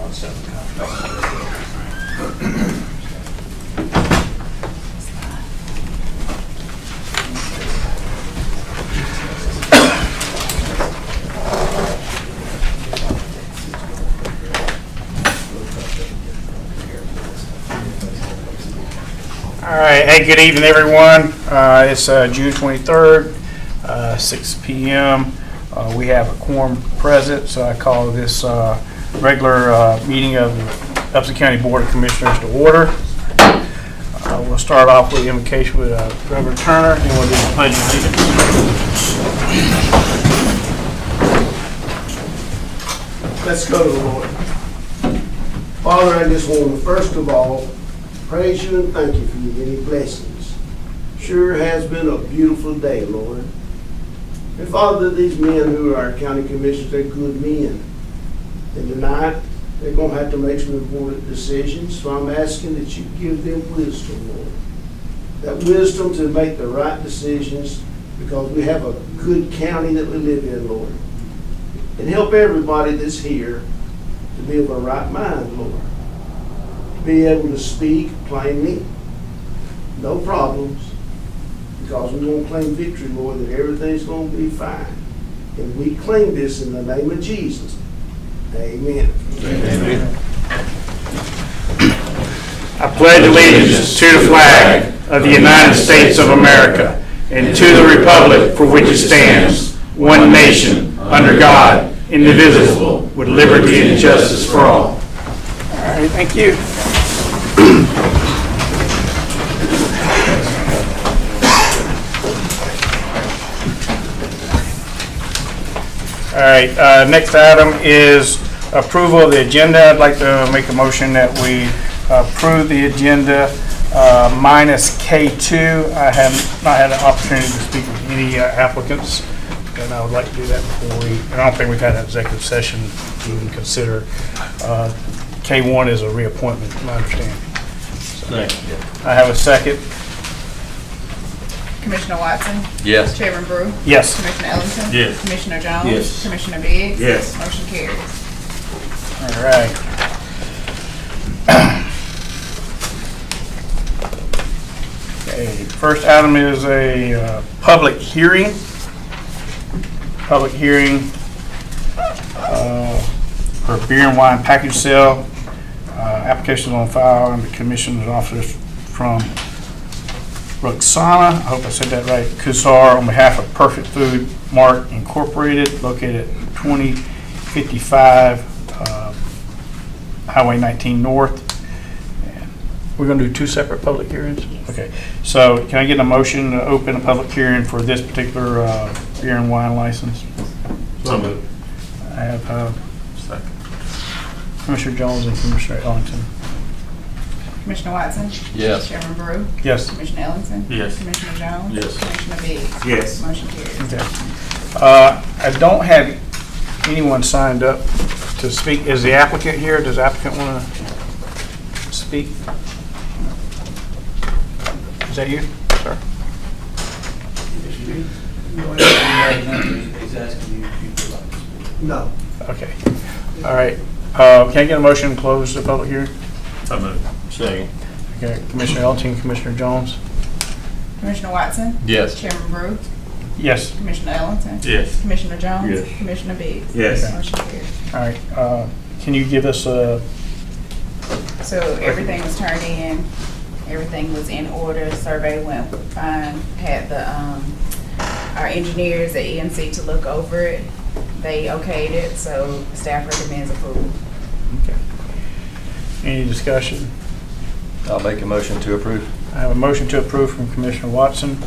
All right, hey, good evening, everyone. It's June 23rd, 6 p.m. We have a quorum present, so I call this regular meeting of the Upson County Board of Commissioners to order. We'll start off with the invocation with Reverend Turner, and we'll do the pledge of allegiance. Let's go to the Lord. Father, I just want to first of all praise you and thank you for your many blessings. Sure has been a beautiful day, Lord. And Father, these men who are our county commissioners, they're good men. And tonight, they're going to have to make some important decisions. So I'm asking that you give them wisdom, Lord. That wisdom to make the right decisions, because we have a good county that we live in, Lord. And help everybody that's here to be of a right mind, Lord. To be able to speak plainly, no problems, because we're going to claim victory, Lord, that everything's going to be fine. And we claim this in the name of Jesus. Amen. Amen. I pledge allegiance to the flag of the United States of America and to the republic for which it stands, one nation, under God, indivisible, with liberty and justice for all. All right, thank you. All right, next item is approval of the agenda. I'd like to make a motion that we approve the agenda minus K2. I have not had an opportunity to speak with any applicants, and I would like to do that before I don't think we've had an executive session to even consider. K1 is a reappointment, my understanding. So, I have a second. Commissioner Watson? Yes. Chairman Brew? Yes. Commissioner Ellington? Yes. Commissioner Jones? Yes. Commissioner Biggs? Yes. Motion carries. All right. Okay, first item is a public hearing. Public hearing for beer and wine package sale. Applications on file and the commissioner's office from Roxana, I hope I said that right, Kusar, on behalf of Perfect Food Mart Incorporated, located at 2055 Highway 19 North. And we're going to do two separate public hearings? Okay, so can I get a motion to open a public hearing for this particular beer and wine license? So moved. I have Second. Commissioner Jones and Commissioner Ellington. Commissioner Watson? Yes. Chairman Brew? Yes. Commissioner Ellington? Yes. Commissioner Jones? Yes. Commissioner Biggs? Yes. Motion carries. Okay. I don't have anyone signed up to speak. Is the applicant here? Does the applicant want to speak? Is that you, sir? No. Okay. All right. Can I get a motion to close the public hearing? So moved. Second. Okay. Commissioner Ellington, Commissioner Jones? Commissioner Watson? Yes. Chairman Brew? Yes. Commissioner Ellington? Yes. Commissioner Jones? Yes. Commissioner Biggs? Yes. Motion carries. All right. Can you give us a... So everything was turned in, everything was in order, survey went fine, had the, our engineers at EMC to look over it. They okayed it, so staff recommends approval. Okay. Any discussion? I'll make a motion to approve. I have a motion to approve from Commissioner Watson.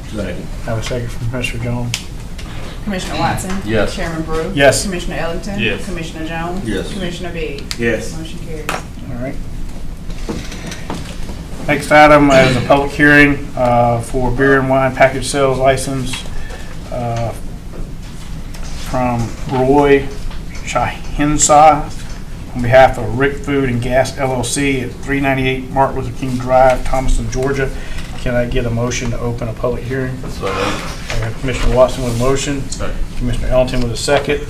Second. I have a second from Commissioner Jones. Commissioner Watson? Yes. Chairman Brew? Yes. Commissioner Ellington? Yes. Commissioner Jones? Yes. Commissioner Biggs? Yes. Motion carries. All right. Next item is a public hearing for beer and wine package sales license from Roy Shahinsa on behalf of Rick Food and Gas LLC at 398 Martin Luther King Drive, Thomaston, Georgia. Can I get a motion to open a public hearing? So moved. I have Commissioner Watson with a motion, Second. Commissioner Ellington with a second.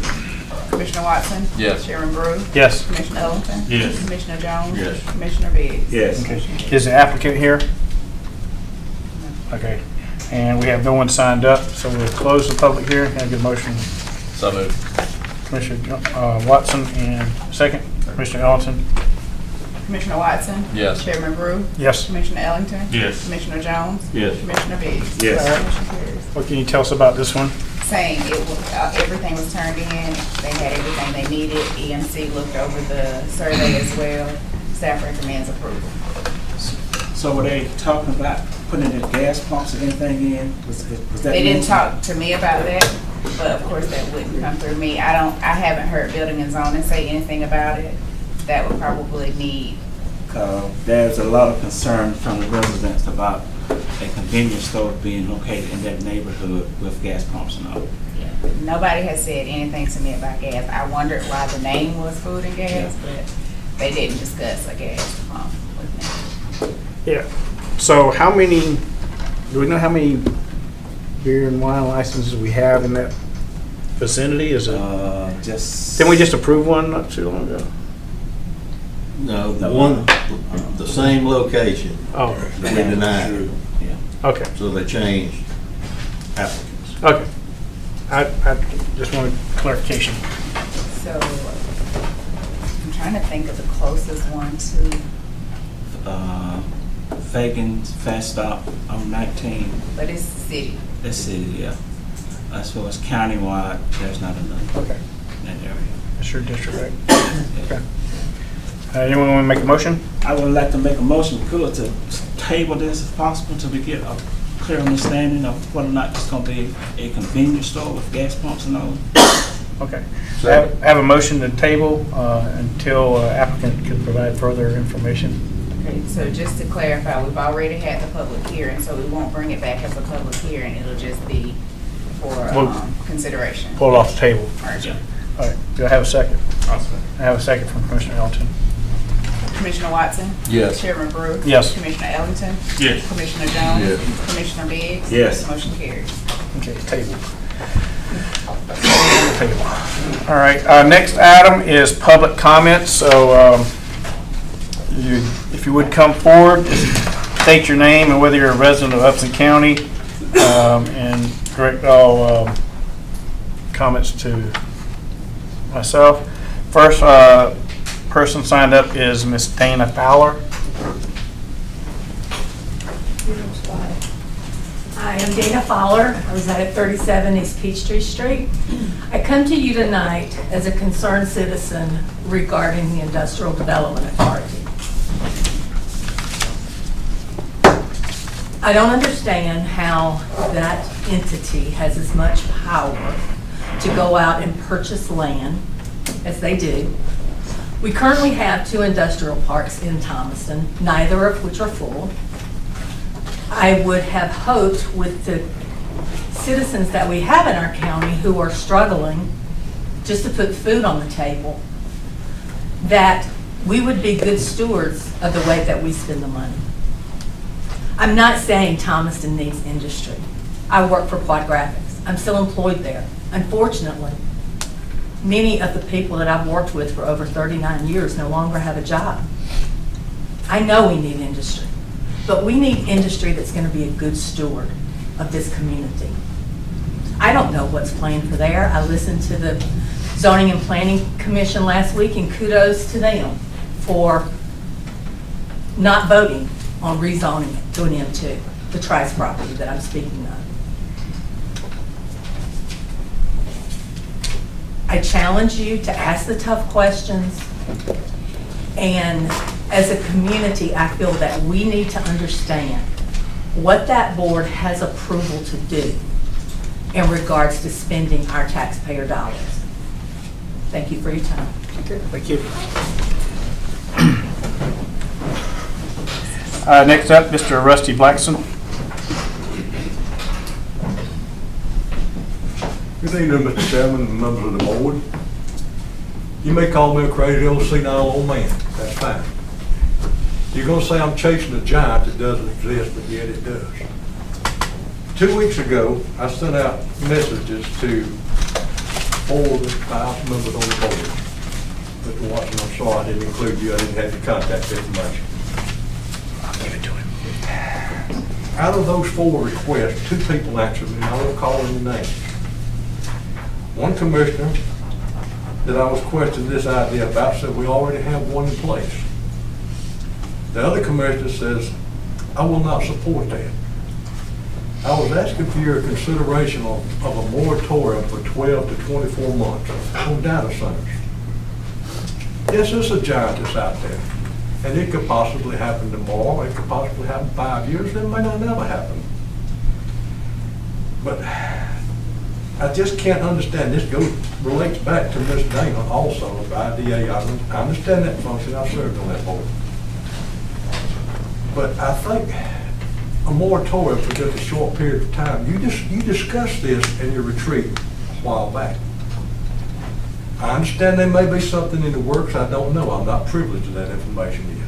Commissioner Watson? Yes. Chairman Brew? Yes. Commissioner Ellington? Yes. Commissioner Jones? Yes. Commissioner Biggs? Yes. Okay. Is the applicant here? Okay. And we have no one signed up, so we'll close the public hearing. Can I get a motion? So moved. Commissioner Watson and second, Commissioner Ellington. Commissioner Watson? Yes. Chairman Brew? Yes. Commissioner Ellington? Yes. Commissioner Jones? Yes. Commissioner Biggs? Yes. Motion carries. What can you tell us about this one? Same, it was, everything was turned in, they had everything they needed, EMC looked over the survey as well, staff recommends approval. So were they talking about putting in gas pumps or anything in? Was that? They didn't mentioned? talk to me about that, but of course that wouldn't come through me. I haven't heard building and zoning say anything about it. That would probably need, There's a lot of concern from the residents about a convenience store being located in that neighborhood with gas pumps and all. nobody has said anything to me about gas. I wondered why the name was food and gas, but they didn't discuss a gas pump with me. Yeah. So how many, do we know how many beer and wine licenses we have in that vicinity? Is it, Just. didn't we just approve one not too long ago? No, the one, the same location, Oh, we denied, Yeah. okay, so they changed applicants. okay. I just wanted clarification. So, I'm trying to think of the closest one to, Fagan's Fast Stop on 19. but it's city. Let's see, yeah. As far as countywide, there's not enough Okay. in that area. That's your district, right? Okay. Anyone want to make a motion? I would like to make a motion, could, to table this if possible until we get a clear understanding of whether or not it's going to be a convenience store with gas pumps and all. Okay. I have a motion to table until applicant can provide further information. Okay, so just to clarify, we've already had the public hearing, so we won't bring it back as a public hearing. It'll just be for consideration. Pull it off the table. Merger. All right. Do I have a second? I have a second from Commissioner Ellington. Commissioner Watson? Yes. Chairman Brew? Yes. Commissioner Ellington? Yes. Commissioner Jones? Yes. Commissioner Biggs? Yes. Motion carries. Okay, table. Table. All right, next item is public comments. So if you would come forward, state your name and whether you're a resident of Upson County, and direct all comments to myself. First person signed up is Miss Dana Fowler. I am Dana Fowler. I reside at 37 East Peachtree Street. I come to you tonight as a concerned citizen regarding the Industrial Development Authority. I don't understand how that entity has as much power to go out and purchase land as they do. We currently have 2 industrial parks in Thomaston, neither of which are full. I would have hoped with the citizens that we have in our county who are struggling just to put food on the table, that we would be good stewards of the way that we spend the money. I'm not saying Thomaston needs industry. I work for Quad Graphics. I'm still employed there. Unfortunately, many of the people that I've worked with for over 39 years no longer have a job. I know we need industry, but we need industry that's going to be a good steward of this community. I don't know what's planned for there. I listened to the Zoning and Planning Commission last week, and kudos to them for not voting on rezoning it to an M2, the Trice property that I'm speaking of. I challenge you to ask the tough questions, and as a community, I feel that we need to understand what that board has approval to do in regards to spending our taxpayer dollars. Thank you for your time. Okay, thank you. Next up, Mr. Rusty Blackson. Good evening, Mr. Chairman and members of the board. You may call me a crazy old senile old man, that's fine. You're gonna say I'm chasing a giant that doesn't exist, but yet it does. 2 weeks ago, I sent out messages to 4 of the 5 members on the board. Mr. Watson, I'm sorry I didn't include you, I didn't have your contact information. I'll give it to him. Out of those 4 requests, 2 people answered me, and I won't call any names. One commissioner that I was questioning this idea about said we already have one in place. The other commissioner says, I will not support that. I was asking for your consideration of a moratorium for 12 to 24 months on data centers. Yes, there's a giant that's out there, and it could possibly happen tomorrow, it could possibly happen 5 years, it may not never happen. But I just can't understand, this relates back to Ms. Dana also, of IDA. I understand that function, I served on that board. But I think a moratorium for just a short period of time, you discussed this in your retreat a while back. I understand there may be something in the works, I don't know, I'm not privileged to that information yet.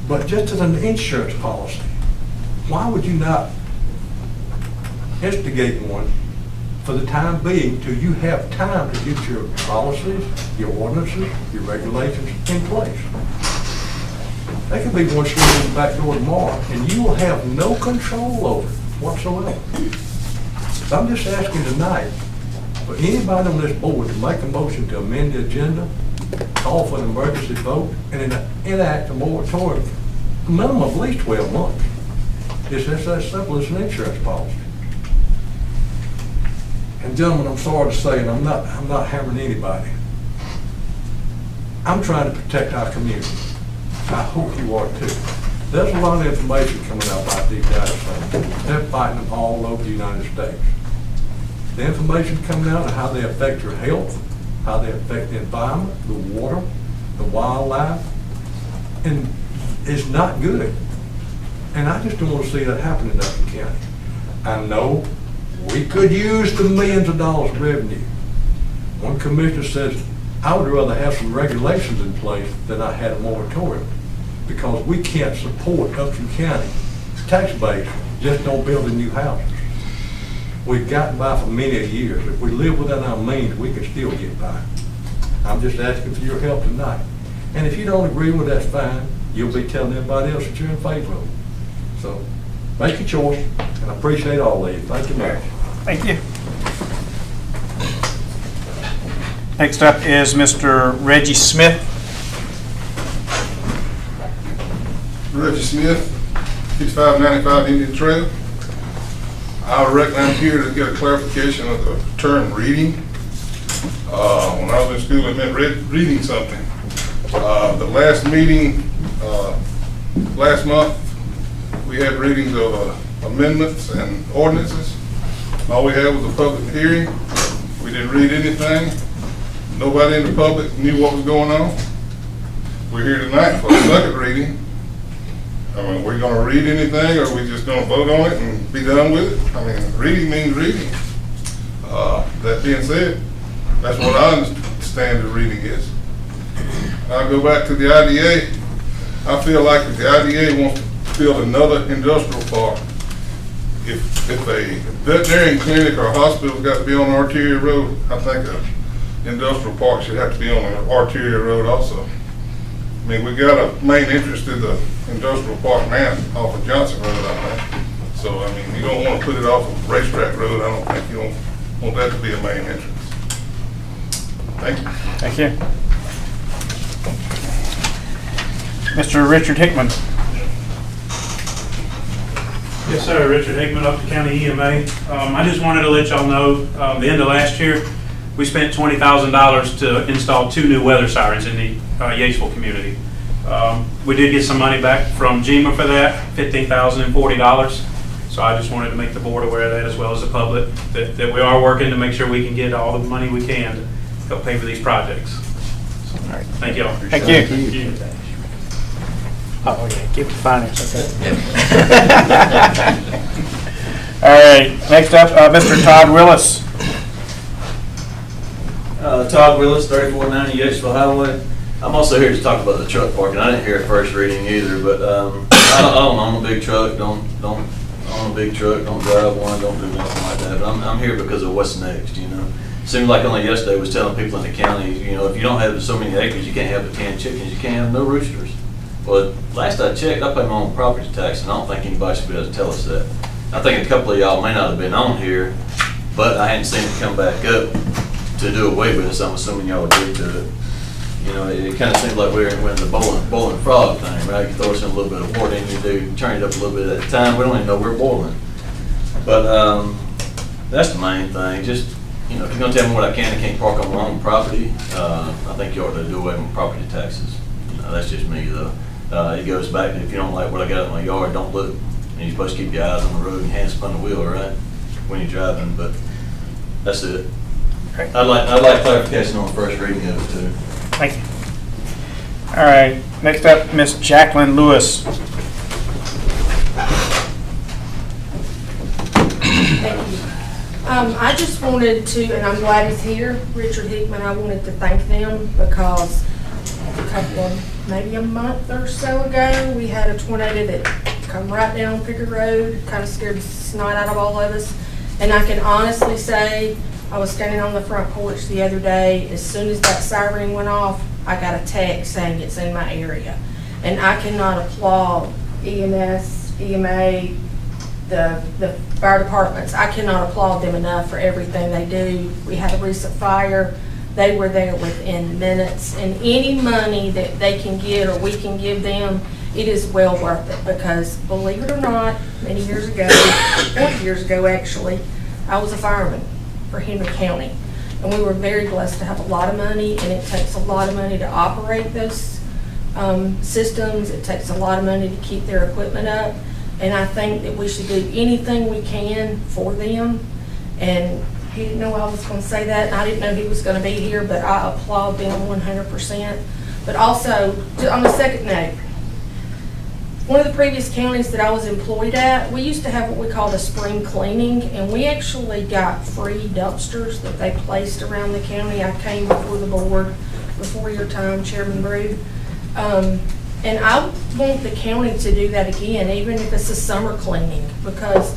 But just as an insurance policy, why would you not instigate one for the time being till you have time to get your policies, your ordinances, your regulations in place? They could be one swinging in the back door tomorrow, and you will have no control over it whatsoever. So I'm just asking tonight for anybody on this board to make a motion to amend the agenda, call for an emergency vote, and enact a moratorium, a minimum of at least 12 months. It's just as simple as an insurance policy. And gentlemen, I'm sorry to say, and I'm not hammering anybody. I'm trying to protect our community. I hope you are too. There's a lot of information coming out about these data centers. They're fighting them all over the United States. The information coming out of how they affect your health, how they affect the environment, the water, the wildlife, and it's not good. And I just don't want to see that happen in Upson County. I know we could use the millions of dollars of revenue. One commissioner says, I would rather have some regulations in place than I had a moratorium, because we can't support Upson County tax base just on building new houses. We've gotten by for many years. If we live within our means, we can still get by. I'm just asking for your help tonight. And if you don't agree with that, that's fine. You'll be telling everybody else that you're in favor of it. So make your choice, and I appreciate all of you. Thank you very much. Thank you. Next up is Mr. Reggie Smith. Reggie Smith, 5595 Indian Trail. I reckon I'm here to get a clarification of the term reading. When I was in school, it meant reading something. The last meeting, last month, we had readings of amendments and ordinances. All we had was a public hearing. We didn't read anything. Nobody in the public knew what was going on. We're here tonight for a second reading. I mean, we're gonna read anything, or are we just gonna vote on it and be done with it? I mean, reading means reading. That being said, that's what I understand the reading is. I'll go back to the IDA. I feel like if the IDA wants to build another industrial park, if a veterinarian clinic or hospital's got to be on an arterial road, I think an industrial park should have to be on an arterial road also. I mean, we got a main interest in the industrial park now off of Johnson Road, I think. So, I mean, you don't want to put it off of Racetrack Road. I don't think you don't want that to be a main entrance. Thank you. Thank you. Mr. Richard Hickman. Yes, sir. Richard Hickman, Upton County EMA. I just wanted to let y'all know, the end of last year, we spent $20,000 to install 2 new weather sirens in the Yatesville community. We did get some money back from GEMA for that, $15,040. So I just wanted to make the board aware of that, as well as the public, that we are working to make sure we can get all the money we can to help pay for these projects. So, all right. Thank y'all. Thank you. Oh, yeah, give it to finance, okay. All right, next up, Mr. Todd Willis. Todd Willis, 3490 Yatesville Highway. I'm also here to talk about the truck parking. I didn't hear a first reading either, but I don't own a big truck. Don't own a big truck. Don't drive one. Don't do nothing like that. But I'm here because of what's next. You know, seemed like only yesterday was telling people in the county, you know, if you don't have so many acres, you can't have the 10 chickens, you can't have no roosters. Well, last I checked, I pay my own property tax, and I don't think anybody should be able to tell us that. I think a couple of y'all may not have been on here, but I hadn't seen it come back up to do away with it, so I'm assuming y'all agreed to it. You know, it kind of seems like we're in the boiling frog thing, right? You throw us in a little bit of water, and you do turn it up a little bit at a time. We don't even know we're boiling. But that's the main thing. Just, you know, if you're gonna tell me what I can and can't park on my own property, I think you ought to do away with property taxes. You know, that's just me, though. It goes back to if you don't like what I got in my yard, don't look. And you're supposed to keep your eyes on the road and hands upon the wheel, right? When you're driving, but that's it. I'd like clarification on the first reading of it too. Thank you. All right, next up, Miss Jacqueline Lewis. Thank you. I just wanted to, and I'm glad he's here, Richard Hickman, I wanted to thank them because a couple of, maybe a month or so ago, we had a tornado that come right down Pickard Road, kind of scared the snot out of all of us. And I can honestly say, I was standing on the front porch the other day, as soon as that siren went off, I got a text saying it's in my area. And I cannot applaud EMS, EMA, the fire departments. I cannot applaud them enough for everything they do. We had a recent fire. They were there within minutes. And any money that they can get or we can give them, it is well worth it because, believe it or not, many years ago, 40 years ago actually, I was a fireman for Henry County. And we were very blessed to have a lot of money, and it takes a lot of money to operate those systems. It takes a lot of money to keep their equipment up. And I think that we should do anything we can for them. And he didn't know I was going to say that, and I didn't know he was going to be here, but I applaud them 100%. But also, on the second note, one of the previous counties that I was employed at, we used to have what we called a spring cleaning, and we actually got free dumpsters that they placed around the county. I came before the board before your time, Chairman Brood. And I want the county to do that again, even if it's a summer cleaning, because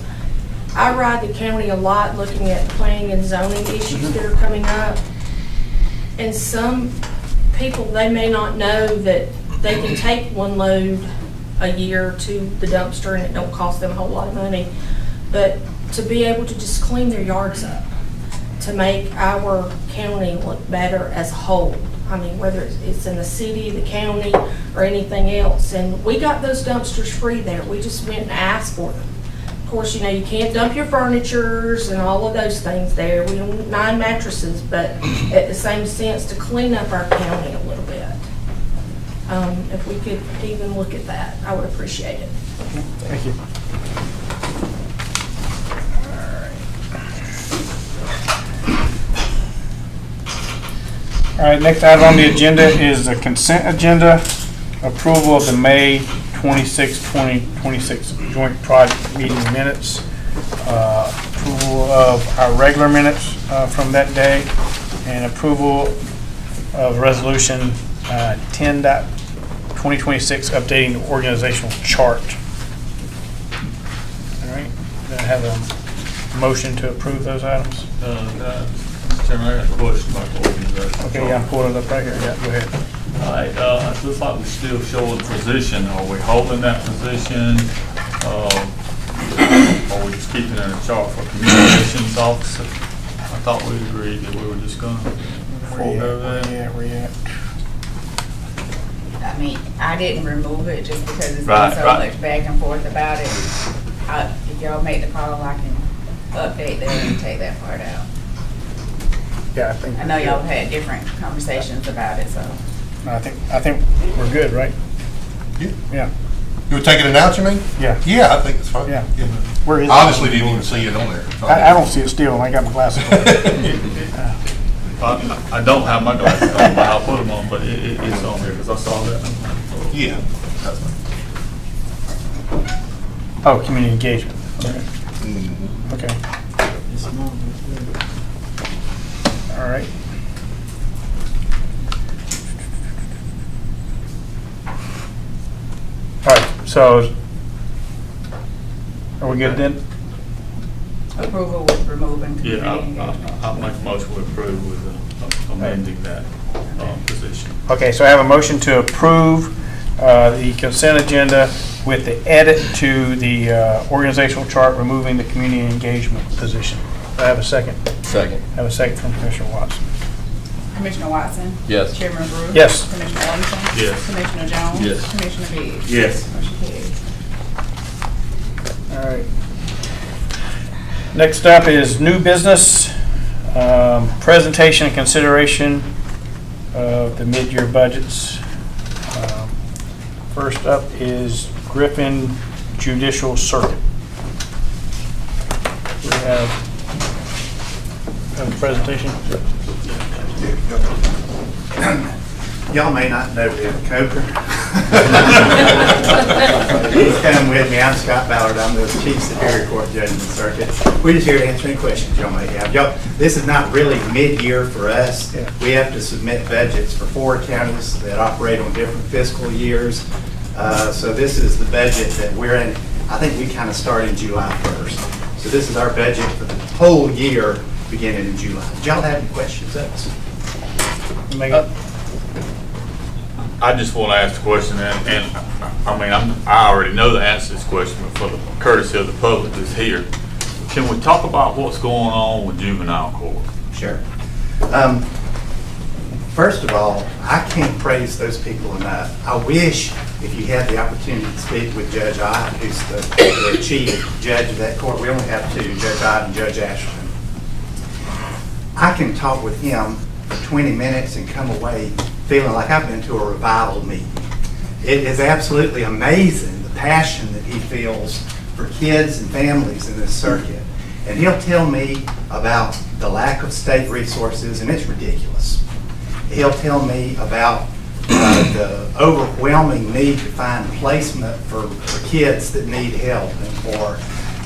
I ride the county a lot looking at planning and zoning issues that are coming up. And some people, they may not know that they can take one load a year to the dumpster and it don't cost them a whole lot of money. But to be able to just clean their yards up, to make our county look better as a whole. I mean, whether it's in the city, the county, or anything else. And we got those dumpsters free there. We just went and asked for them. Of course, you know, you can't dump your furnitures and all of those things there. We don't want 9 mattresses, but at the same sense, to clean up our county a little bit. If we could even look at that, I would appreciate it. Thank you. All right, next item on the agenda is the consent agenda. Approval of the May 26, 2026 joint project meeting minutes. Approval of our regular minutes from that day, and approval of resolution 10.2026 updating the organizational chart. All right, do I have a motion to approve those items? Mr. Chairman, I got a question about the organization. Okay, yeah, I'm pulling it up right here. Yeah, go ahead. All right, it looks like we still show a position. Are we holding that position? Or we just keeping it in a chart for communications officer? I thought we agreed that we were just gonna forego that. Yeah, where you at? I mean, I didn't remove it just because it's Right, been so right. much back and forth about it. If y'all make the call, I can update that and take that part out. Yeah, I think. I know y'all had different conversations about it, so. No, I think we're good, right? Yeah. Yeah. You would take it and announce, you mean? Yeah. Yeah, I think it's fine. Yeah. Where is it? I honestly didn't even see it on there. I don't see it still. I got my glasses on. I don't have my glasses on, but I'll put them on, but it's on there because I saw that. Yeah. That's fine. Oh, community engagement. Okay. Mhm. Okay. All right. All right, so are we good then? approval with removing community Yeah, engagement. I'll make a motion to approve with amending that position. Okay, so I have a motion to approve the consent agenda with the edit to the organizational chart, removing the community engagement position. Do I have a second? Second. I have a second from Commissioner Watson. Commissioner Watson? Yes. Chairman Brewer? Yes. Commissioner Ellington? Yes. Commissioner Jones? Yes. Commissioner Biggs? Yes. Motion carries. All right. Next up is new business, presentation and consideration of the mid-year budgets. First up is Griffin Judicial Circuit. We have a presentation. Y'all may not know Bill Coker. He's come with me. I'm Scott Ballard. I'm the Chief Superior Court Judge in the circuit. We're just here to answer any questions y'all may have. This is not really mid-year for us. Yeah. We have to submit budgets for 4 counties that operate on different fiscal years. So this is the budget that we're in. I think we kind of start in July 1st. So this is our budget for the whole year beginning in July. Did y'all have any questions of us? I just want to ask the question, and I mean, I already know the answer to this question, but for the courtesy of the public that's here, can we talk about what's going on with juvenile court? Sure. First of all, I can't praise those people enough. I wish if you had the opportunity to speak with Judge Ott, who's the chief judge of that court. We only have 2, Judge Ott and Judge Ashton. I can talk with him for 20 minutes and come away feeling like I've been to a revival meeting. It is absolutely amazing the passion that he feels for kids and families in this circuit. And he'll tell me about the lack of state resources, and it's ridiculous. He'll tell me about the overwhelming need to find placement for kids that need help and for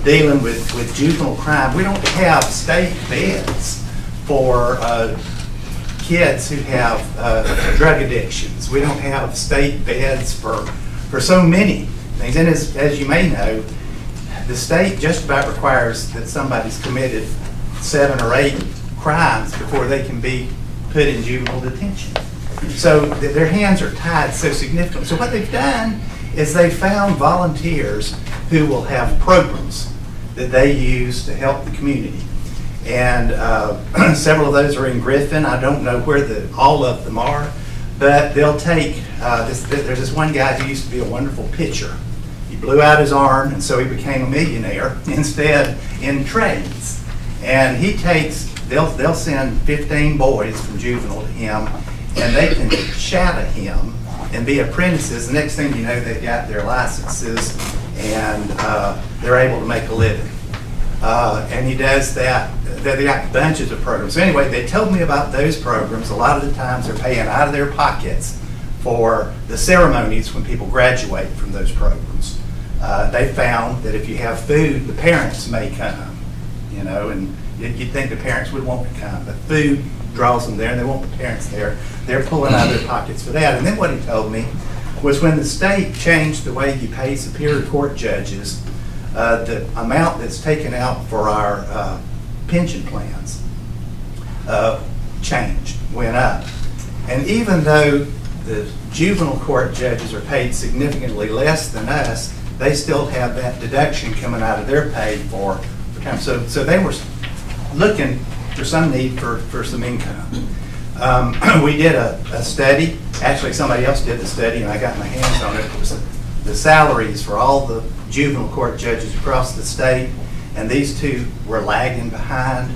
dealing with juvenile crime. We don't have state beds for kids who have drug addictions. We don't have state beds for so many things. And as you may know, the state just about requires that somebody's committed 7 or 8 crimes before they can be put in juvenile detention. So their hands are tied so significantly. So what they've done is they found volunteers who will have programs that they use to help the community. And several of those are in Griffin. I don't know where all of them are, but they'll take, there's this one guy who used to be a wonderful pitcher. He blew out his arm, and so he became a millionaire instead in trades. And they'll send 15 boys from juvenile to him, and they can shadow him and be apprentices. The next thing you know, they've got their licenses, and they're able to make a living. And he does that. They got bunches of programs. So anyway, they told me about those programs. A lot of the times they're paying out of their pockets for the ceremonies when people graduate from those programs. They found that if you have food, the parents may come, and you'd think the parents would want to come, but food draws them there, and they want the parents there. They're pulling out of their pockets for that. And then what he told me was when the state changed the way you pay Superior Court judges, the amount that's taken out for our pension plans went up. And even though the juvenile court judges are paid significantly less than us, they still have that deduction coming out of their pay for time. So they were looking for some need for some income. We did a study. Actually, somebody else did the study, and I got my hands on it. It was the salaries for all the juvenile court judges across the state, and these 2 were lagging behind.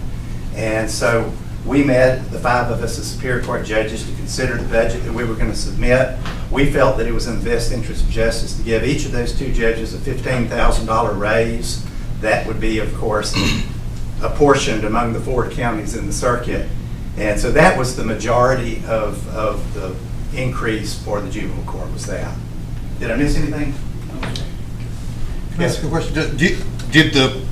And so we met, the 5 of us as Superior Court judges, to consider the budget that we were going to submit. We felt that it was in the best interest of justice to give each of those 2 judges a $15,000 raise. That would be, of course, apportioned among the 4 counties in the circuit. And so that was the majority of the increase for the juvenile court, was that. Did I miss anything? Can I ask a question? Did the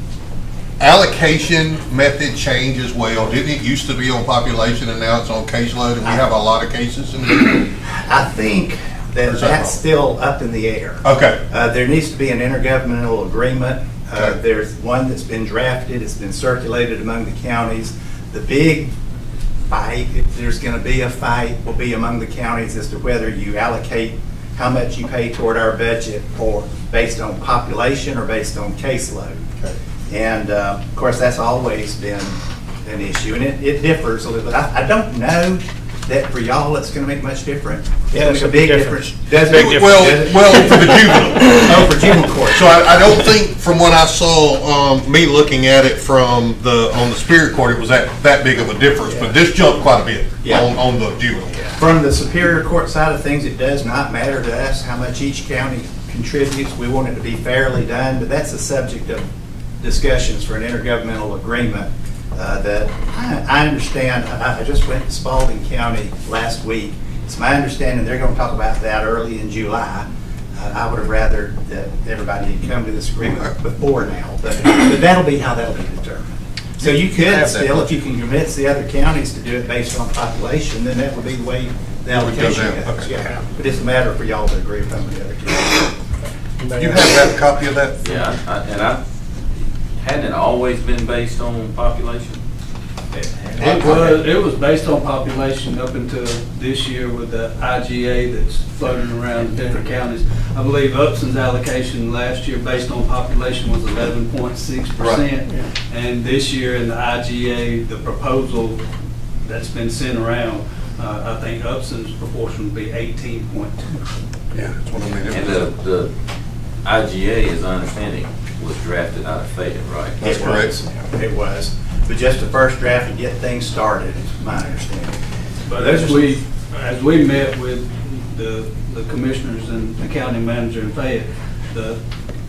allocation method change as well? Didn't it used to be on population and now it's on caseload, and we have a lot of cases in there? I think that's still up in the air. Okay. There needs to be an intergovernmental agreement There's one that's been drafted, it's been circulated among the counties. The big fight, if there's going to be a fight, will be among the counties as to whether you allocate how much you pay toward our budget or based on population or based on caseload. Okay. And of course, that's always been an issue, and it differs a little bit. I don't know that for y'all it's going to make much difference. Yeah, It's a big difference. Does Big it? difference. Does it? Well, for the juvenile. Oh, for juvenile court. So I don't think, from what I saw, me looking at it from on the Superior Court, it was that big of a difference, but this jumped quite a bit Yeah. on the juvenile. From the Superior Court side of things, it does not matter to us how much each county contributes. We want it to be fairly done, but that's a subject of discussions for an intergovernmental agreement that I understand. I just went to Spalding County last week. It's my understanding they're going to talk about that early in July. I would have rather that everybody had come to this agreement before now, but that'll be how that'll be determined. So you could have that still, if much. you can convince the other counties to do it based on population, then that would be the way the allocation down. goes. Okay. Yeah, but it's a matter for y'all to agree upon the other counties. You have a copy of that? Yeah, hadn't it always been based on population? It was based on population up until this year with the IGA that's floating around in different counties. I believe Upson's allocation last year based on population was 11.6%. And this year in the IGA, the proposal that's been sent around, I think Upson's proportion would be 18.2. Yeah, that's what I mean. And the IGA, as I understand it, was drafted out of Fayette, right? That's correct. It was, but just the first draft to get things started, is my understanding. But as we met with the commissioners and the county manager in Fayette, the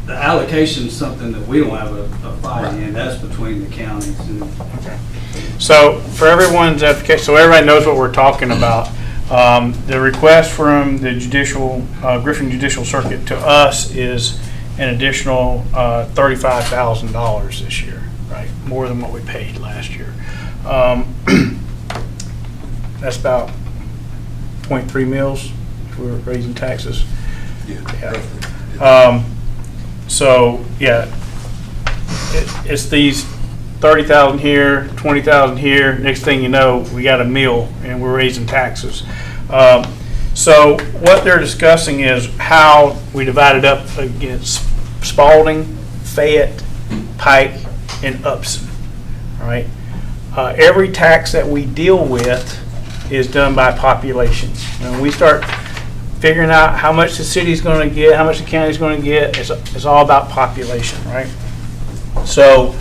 allocation is something that we don't have a fight in. That's between the counties. And So for everyone's application, so everybody knows what we're talking about, the request from the Griffin Judicial Circuit to us is an additional $35,000 this year, right? More than what we paid last year. That's about 0.3 mils if we're raising taxes. Yeah. So, yeah, it's these 30,000 here, 20,000 here. Next thing you know, we got a mill and we're raising taxes. So what they're discussing is how we divide it up against Spalding, Fayette, Pike, and Upson. All right. Every tax that we deal with is done by population. When we start figuring out how much the city's going to get, how much the county's going to get, it's all about population, right? So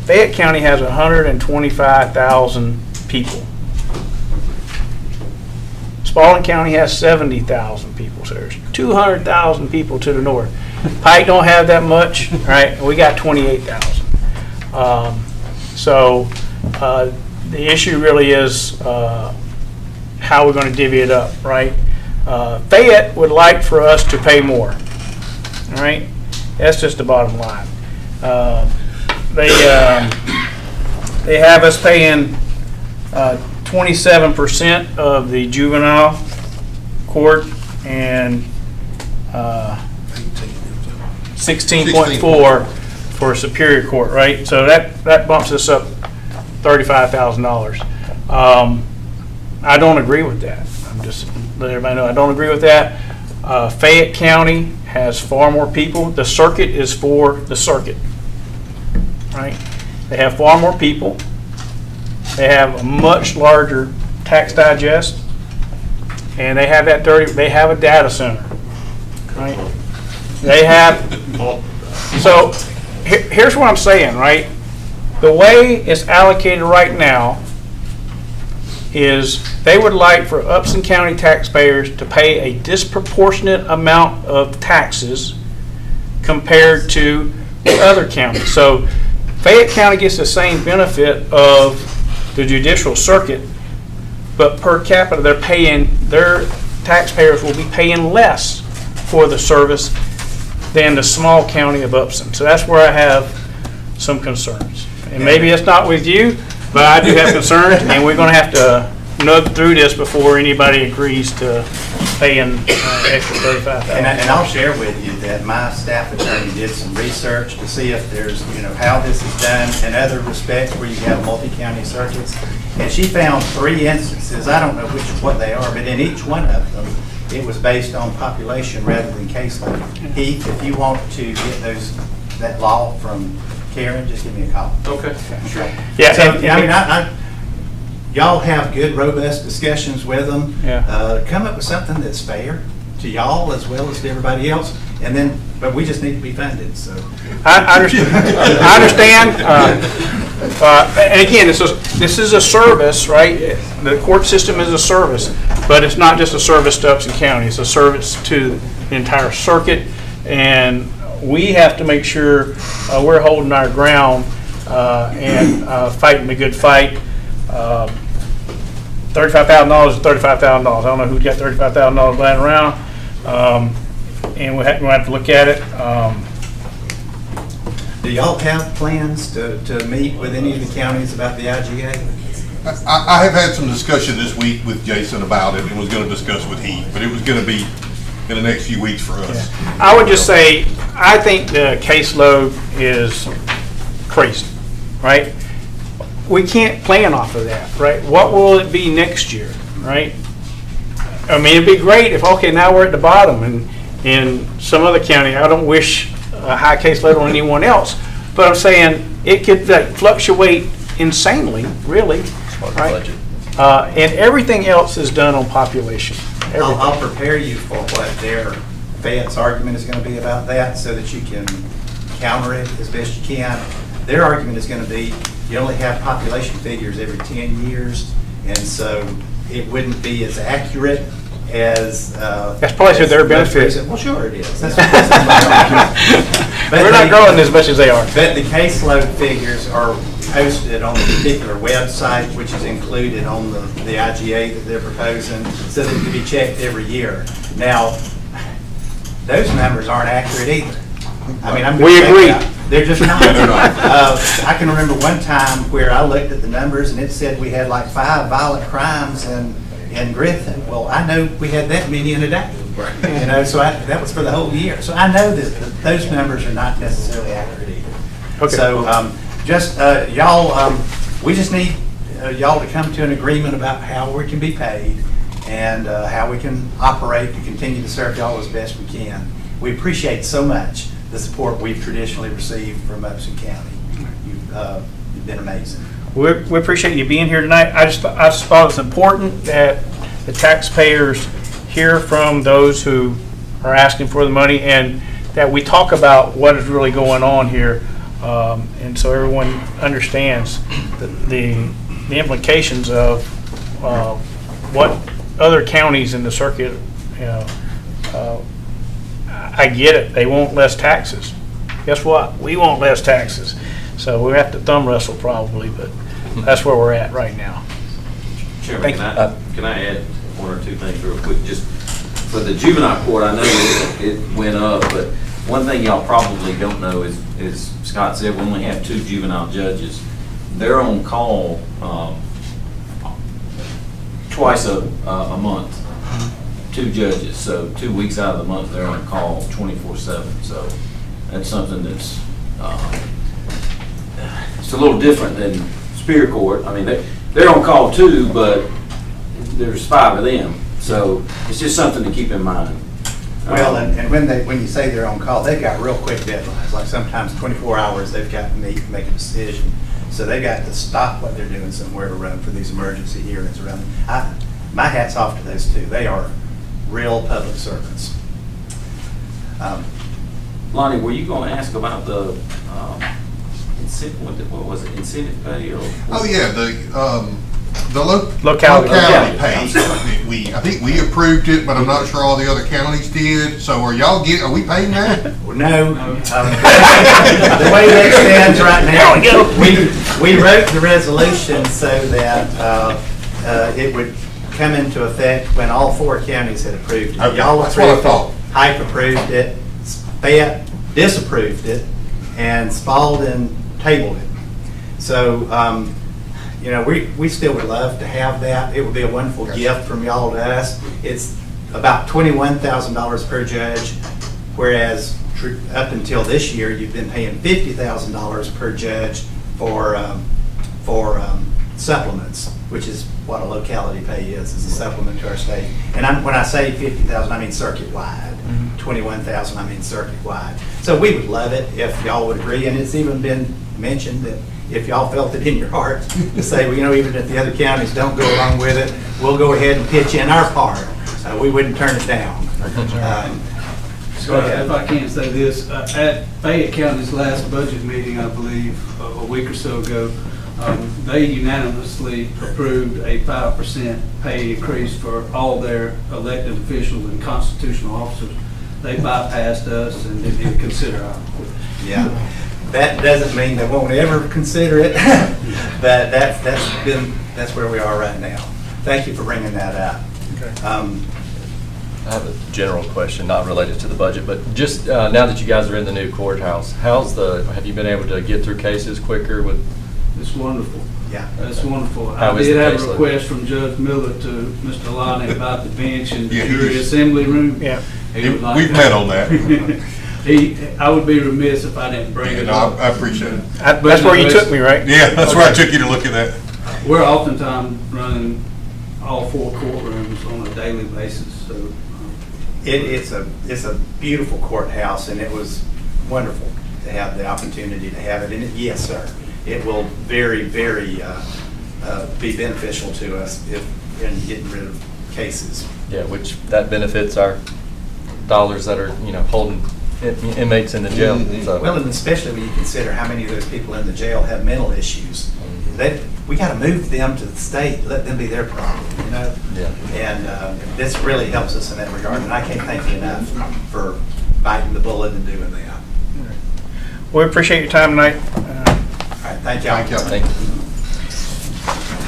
Fayette County has 125,000 people. Spalding County has 70,000 people, so there's 200,000 people to the north. Pike don't have that much, right? We got 28,000. So the issue really is how we're going to divvy it up, right? Fayette would like for us to pay more, all right? That's just the bottom line. They have us paying 27% of the juvenile court and 16.4 for Superior Court, right? So that bumps us up $35,000. I don't agree with that. I'm just letting everybody know I don't agree with that. Fayette County has far more people. The circuit is for the circuit, right? They have far more people. They have a much larger tax digest, and they have they have a data center, right? They have, so here's what I'm saying, right? The way it's allocated right now is they would like for Upson County taxpayers to pay a disproportionate amount of taxes compared to the other counties. So Fayette County gets the same benefit of the judicial circuit, but per capita their taxpayers will be paying less for the service than the small county of Upson. So that's where I have some concerns. And maybe it's not with you, but I do have concerns, and we're going to have to nug through this before anybody agrees to paying extra $35,000. And I'll share with you that my staff attorney did some research to see if there's, how this is done in other respects where you have multi-county circuits. And she found 3 instances, I don't know what they are, but in each one of them, it was based on population rather than caseload. Heath, if you want to get that law from Karen, just give me a call. Okay, sure. Yeah, So, and- I mean, y'all have good, robust discussions with them. Yeah. Come up with something that's fair to y'all as well as to everybody else, and then, but we just need to be funded, so. I understand. And again, this is a service, right? The court system is a service, but it's not just a service to Upson County. It's a service to the entire circuit, and we have to make sure we're holding our ground and fighting the good fight. $35,000 is $35,000. I don't know who's got $35,000 laying around, and we have to look at it. Do y'all have plans to meet with any of the counties about the IGA? I have had some discussion this week with Jason about it and was going to discuss with Heath, but it was going to be in the next few weeks for us. I would just say, I think the caseload is crazy, right? We can't plan off of that, right? What will it be next year, right? I mean, it'd be great if, okay, now we're at the bottom, and in some other county, I don't wish a high caseload on anyone else, but I'm saying it could fluctuate insanely, really, right? And everything else is done on population. I'll prepare you for what their Fed's argument is going to be about that so that you can counter it as best you can. Their argument is going to be you only have population figures every 10 years, and so it wouldn't be as accurate as... That's probably to their benefit. Well, sure it is. We're not growing as much as they are. But the caseload figures are posted on the particular website, which is included on the IGA that they're proposing, so that it can be checked every year. Now, those numbers aren't accurate either. I mean, we agree. They're just not. I can remember one time where I looked at the numbers and it said we had like 5 violent crimes in Griffin. Well, I know we had that many in a day. So that was for the whole year. So I know that those numbers are not necessarily accurate either. Okay. So y'all, we just need y'all to come to an agreement about how we can be paid and how we can operate to continue to serve y'all as best we can. We appreciate so much the support we've traditionally received from Upson County. You've been amazing. We appreciate you being here tonight. I just thought it's important that the taxpayers hear from those who are asking for the money and that we talk about what is really going on here, and so everyone understands the implications of what other counties in the circuit, I get it. They want less taxes. Guess what? We want less taxes. So we have to thumb wrestle probably, but that's where we're at right now. Chairman, can I add 1 or 2 things real quick? Just for the juvenile court, I know it went up, but one thing y'all probably don't know is, as Scott said, we only have 2 juvenile judges. They're on call twice a month. 2 judges, so 2 weeks out of the month they're on call 24/7. So that's something that's it's a little different than Superior Court. I mean, they're on call too, but there's 5 of them. So it's just something to keep in mind. Well, and when you say they're on call, they've got real quick deadlines. Like sometimes 24 hours they've got to make a decision. So they got to stop what they're doing somewhere to run for these emergency hearings around. My hat's off to those 2. They are real public servants. Lonnie, were you going to ask about the incentive? What was it? Incentive pay or? Oh yeah, the locality pay. I think we approved it, but I'm not sure all the other counties did. So are we paying that? No. The way that stands right now, we wrote the resolution so that it would come into effect when all 4 counties had approved it. Okay, Y'all that's what I approved thought. it, Hype approved it, Fayette disapproved it, and Spalding tabled it. So, we still would love to have that. It would be a wonderful gift from y'all to us. It's about $21,000 per judge, whereas up until this year, you've been paying $50,000 per judge for supplements, which is what a locality pay is a supplement to our state. And when I say 50,000, I mean circuit-wide. 21,000, I mean circuit-wide. So we would love it if y'all would agree, and it's even been mentioned that if y'all felt it in your heart to say, well, you know, even if the other counties don't go along with it, we'll go ahead and pitch in our part. We wouldn't turn it down. So if I can say this, at Fayette County's last budget meeting, I believe, a week or so ago, they unanimously approved a 5% pay increase for all their elected officials and constitutional officers. They bypassed us and didn't consider our request. Yeah, that doesn't mean they won't ever consider it, but that's where we are right now. Thank you for bringing that up. I have a general question, not related to the budget, but just now that you guys are in the new courthouse, have you been able to get through cases quicker with? It's wonderful. Yeah. That's wonderful. How I is did the have a caseload? request from Judge Miller to Mr. Lonnie about the bench and the Yeah, jury he's- assembly room. Yeah. He would like We've that. met on that. I would be remiss if I didn't bring it No, up. I appreciate it. That's where you took me, right? Yeah, that's where I took you to look at that. We're oftentimes running all 4 courtrooms on a daily basis, so. It's a beautiful courthouse, and it was wonderful to have the opportunity to have it. And yes, sir, it will very, very be beneficial to us in getting rid of cases. Yeah, which that benefits our dollars that are, holding inmates in the jail. So. Well, and especially when you consider how many of those people in the jail have mental issues. We got to move them to the state, let them be their problem, Yeah. And this really helps us in that regard, and I can't thank you enough for biting the bullet and doing that. We appreciate your time tonight. All right, thank y'all. Thank you.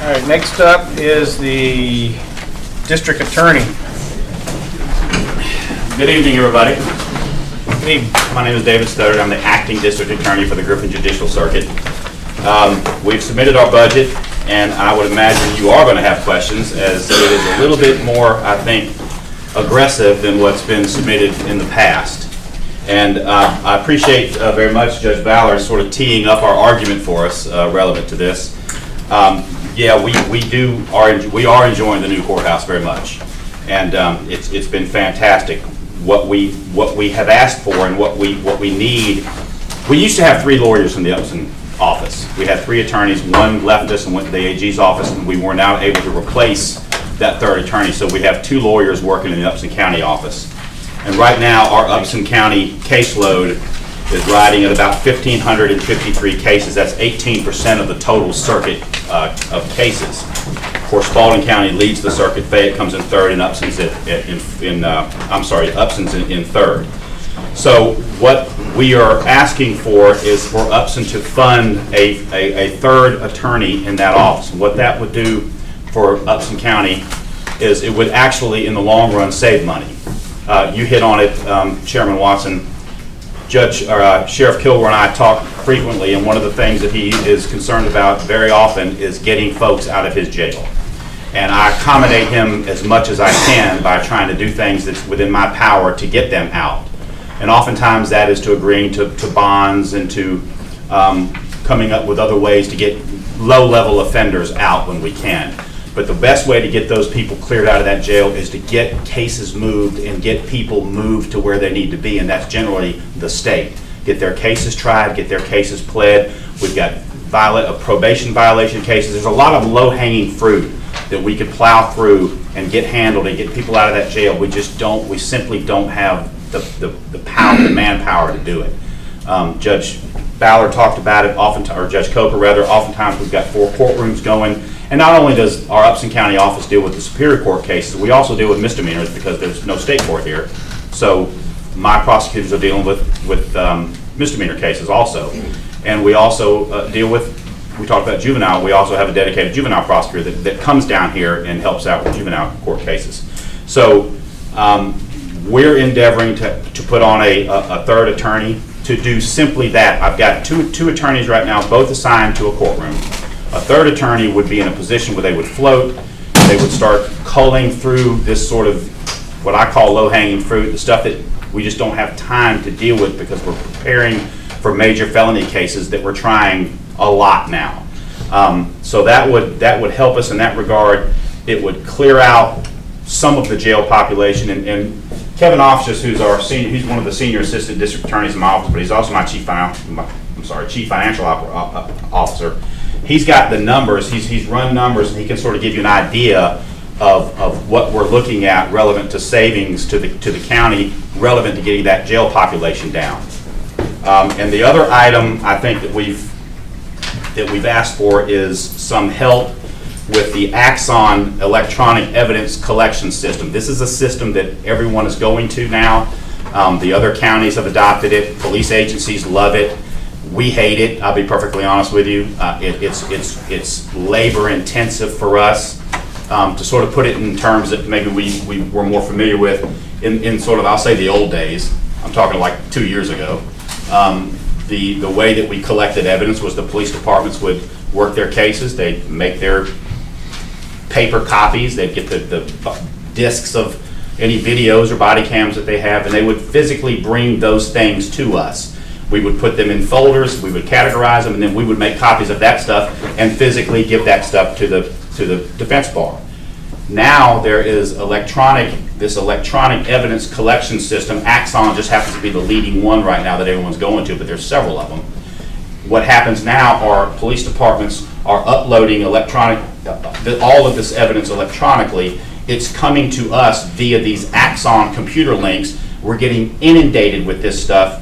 All right, next up is the district attorney. Good evening, everybody. Good evening. My name is David Stoddard. I'm the acting district attorney for the Griffin Judicial Circuit. We've submitted our budget, and I would imagine you are going to have questions, as it is a little bit more, I think, aggressive than what's been submitted in the past. And I appreciate very much Judge Ballard sort of teeing up our argument for us relevant to this. Yeah, we are enjoying the new courthouse very much, and it's been fantastic. What we have asked for and what we need. We used to have 3 lawyers in the Upson office. We had 3 attorneys. One left us and went to the AG's office, and we were now able to replace that 3rd attorney. So we have 2 lawyers working in the Upson County office. And right now, our Upson County caseload is riding at about 1,553 cases. That's 18% of the total circuit of cases. Of course, Spalding County leads the circuit. Fayette comes in 3rd, and Upson's Upson's in 3rd. So what we are asking for is for Upson to fund a 3rd attorney in that office. What that would do for Upson County is it would actually, in the long run, save money. You hit on it, Chairman Watson. Sheriff Kilgore and I talk frequently, and one of the things that he is concerned about very often is getting folks out of his jail. And I accommodate him as much as I can by trying to do things that's within my power to get them out. And oftentimes that is to agreeing to bonds and to coming up with other ways to get low-level offenders out when we can. But the best way to get those people cleared out of that jail is to get cases moved and get people moved to where they need to be, and that's generally the state. Get their cases tried, get their cases pled. We've got probation violation cases. There's a lot of low-hanging fruit that we could plow through and get handled and get people out of that jail. We simply don't have the power, the manpower to do it. Judge Ballard talked about it, or Judge Coker rather. Oftentimes we've got 4 courtrooms going. And not only does our Upson County office deal with the Superior Court cases, we also deal with misdemeanors because there's no state court here. So my prosecutors are dealing with misdemeanor cases also. And we also deal with, we talked about juvenile, we also have a dedicated juvenile prosecutor that comes down here and helps out with juvenile court cases. So we're endeavoring to put on a 3rd attorney to do simply that. I've got two attorneys right now, both assigned to a courtroom. A 3rd attorney would be in a position where they would float, they would start culling through this sort of what I call low-hanging fruit, the stuff that we just don't have time to deal with because we're preparing for major felony cases that we're trying a lot now. So that would help us in that regard. It would clear out some of the jail population, and Kevin Office, who's our senior, he's one of the senior assistant district attorneys in my office, but he's also my chief financial officer. He's got the numbers, he's run numbers, and he can sort of give you an idea of what we're looking at relevant to savings to the county, relevant to getting that jail population down. And the other item I think that we've asked for is some help with the Upson electronic evidence collection system. This is a system that everyone is going to now. The other counties have adopted it. Police agencies love it. We hate it. I'll be perfectly honest with you. It's labor intensive for us. To sort of put it in terms that maybe we were more familiar with in sort of, I'll say, the old days. I'm talking like 2 years ago. The way that we collected evidence was the police departments would work their cases. They'd make their paper copies. They'd get the discs of any videos or body cams that they have, and they would physically bring those things to us. We would put them in folders, we would categorize them, and then we would make copies of that stuff and physically give that stuff to the defense bar. Now there is this electronic evidence collection system. Upson just happens to be the leading one right now that everyone's going to, but there's several of them. What happens now are police departments are uploading all of this evidence electronically. It's coming to us via these Upson computer links. We're getting inundated with this stuff.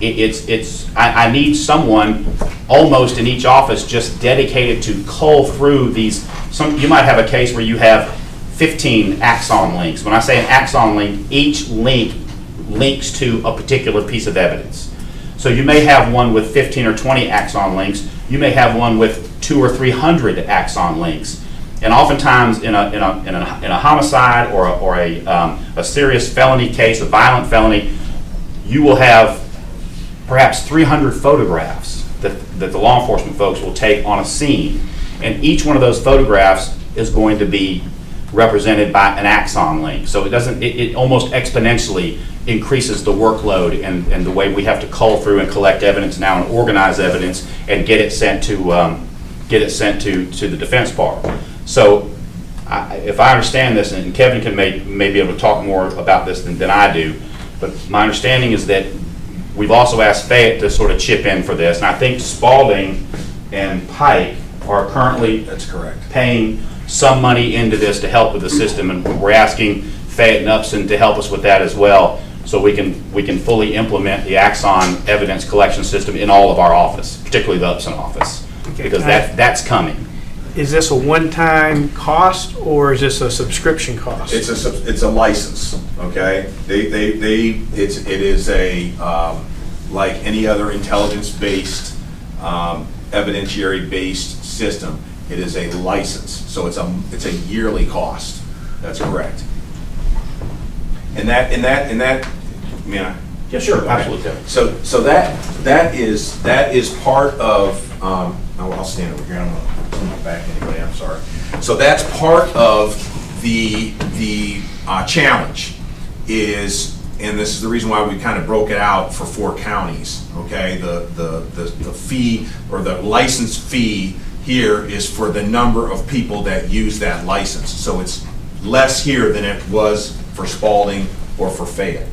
I need someone almost in each office just dedicated to cull through these. You might have a case where you have 15 Upson links. When I say an Upson link, each link links to a particular piece of evidence. So you may have one with 15 or 20 Upson links. You may have one with 200 or 300 Upson links. And oftentimes in a homicide or a serious felony case, a violent felony, you will have perhaps 300 photographs that the law enforcement folks will take on a scene. And each one of those photographs is going to be represented by an Upson link. So it almost exponentially increases the workload and the way we have to cull through and collect evidence now and organize evidence and get it sent to the defense bar. So if I understand this, and Kevin can may be able to talk more about this than I do, but my understanding is that we've also asked Fayette to sort of chip in for this, and I think Spalding and Pike are currently paying some money into this to help with the system, and we're asking Fayette and Upson to help us with that as well, so we can fully implement the Upson evidence collection system in all of our office, particularly the Upson office, because that's coming. Is this a one-time cost or is this a subscription cost? It's a license, okay? It is a like any other intelligence-based, evidentiary-based system. It is a license, so it's a yearly cost. That's correct. And that. Yeah, sure, absolutely. So that is part of. I'll stand over here. I'm gonna put my back anyway. I'm sorry. So that's part of the challenge is, and this is the reason why we kind of broke it out for 4 counties. Okay, the fee or the license fee here is for the number of people that use that license. So it's less here than it was for Spalding or for Fayette.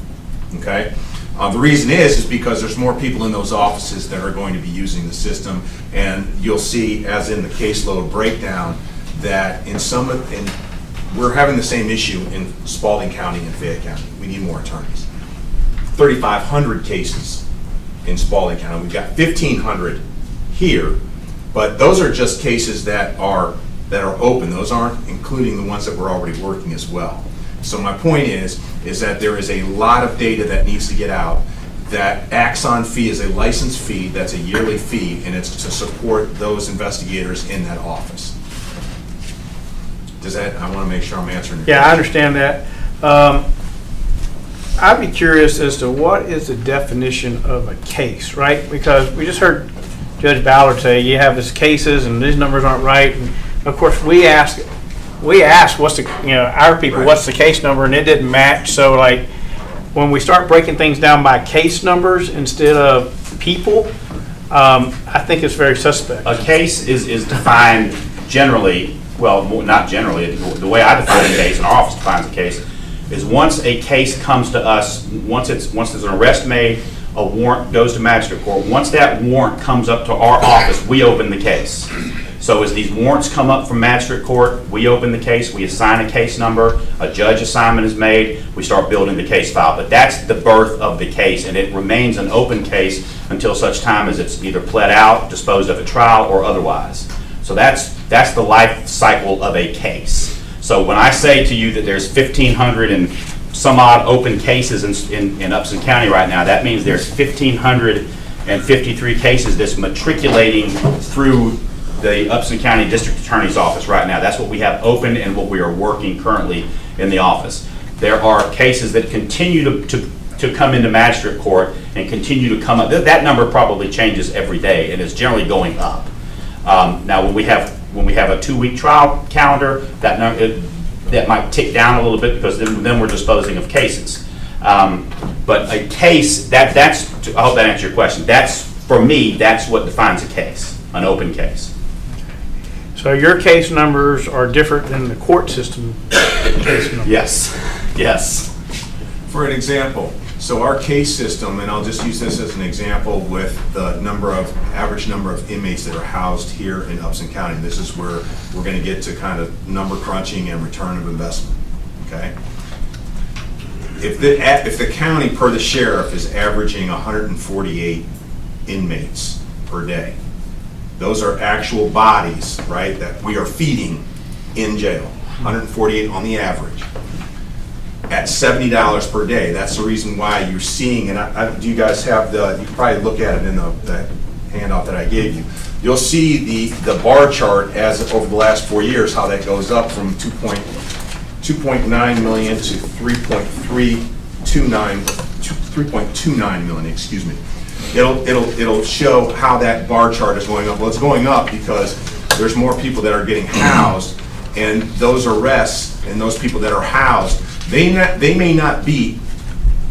Okay. The reason is because there's more people in those offices that are going to be using the system, and you'll see, as in the caseload breakdown, that we're having the same issue in Spalding County and Fayette County. We need more attorneys. 3,500 cases in Spalding County. We've got 1,500 here, but those are just cases that are open. Those aren't including the ones that we're already working as well. So my point is that there is a lot of data that needs to get out. That Upson fee is a license fee, that's a yearly fee, and it's to support those investigators in that office. I want to make sure I'm answering your question. I understand that. I'd be curious as to what is the definition of a case, right? Because we just heard Judge Ballard say you have these cases and these numbers aren't right. And of course, we ask we asked, what's the, our people, what's the case number, and it didn't match. So like, when we start breaking things down by case numbers instead of people, I think it's very suspect. A case is defined generally, well, not generally, the way I define a case, and our office defines a case, is once a case comes to us, once there's an arrest made, a warrant goes to magistrate court. Once that warrant comes up to our office, we open the case. So as these warrants come up from magistrate court, we open the case, we assign a case number, a judge assignment is made, we start building the case file. But that's the birth of the case, and it remains an open case until such time as it's either pled out, disposed of at trial, or otherwise. So that's the life cycle of a case. So when I say to you that there's 1,500 and some odd open cases in Upson County right now, that means there's 1,553 cases that's matriculating through the Upson County District Attorney's Office right now. That's what we have open and what we are working currently in the office. There are cases that continue to come into magistrate court and continue to come up. That number probably changes every day and is generally going up. Now, when we have a 2-week trial calendar, that might tick down a little bit because then we're disposing of cases. But a case, I hope that answers your question. For me, that's what defines a case, an open case. So your case numbers are different than the court system case numbers? Yes. For an example, so our case system, and I'll just use this as an example with the average number of inmates that are housed here in Upson County. And this is where we're going to get to kind of number crunching and return of investment, okay? If the county, per the sheriff, is averaging 148 inmates per day, those are actual bodies, right, that we are feeding in jail, 148 on the average. At $70 per day, that's the reason why you're seeing, and do you guys have you can probably look at it in the handout that I gave you. You'll see the bar chart as over the last 4 years, how that goes up from 2.9 million to 3.29 million, excuse me. It'll show how that bar chart is going up. Well, it's going up because there's more people that are getting housed, and those arrests and those people that are housed, they may not be,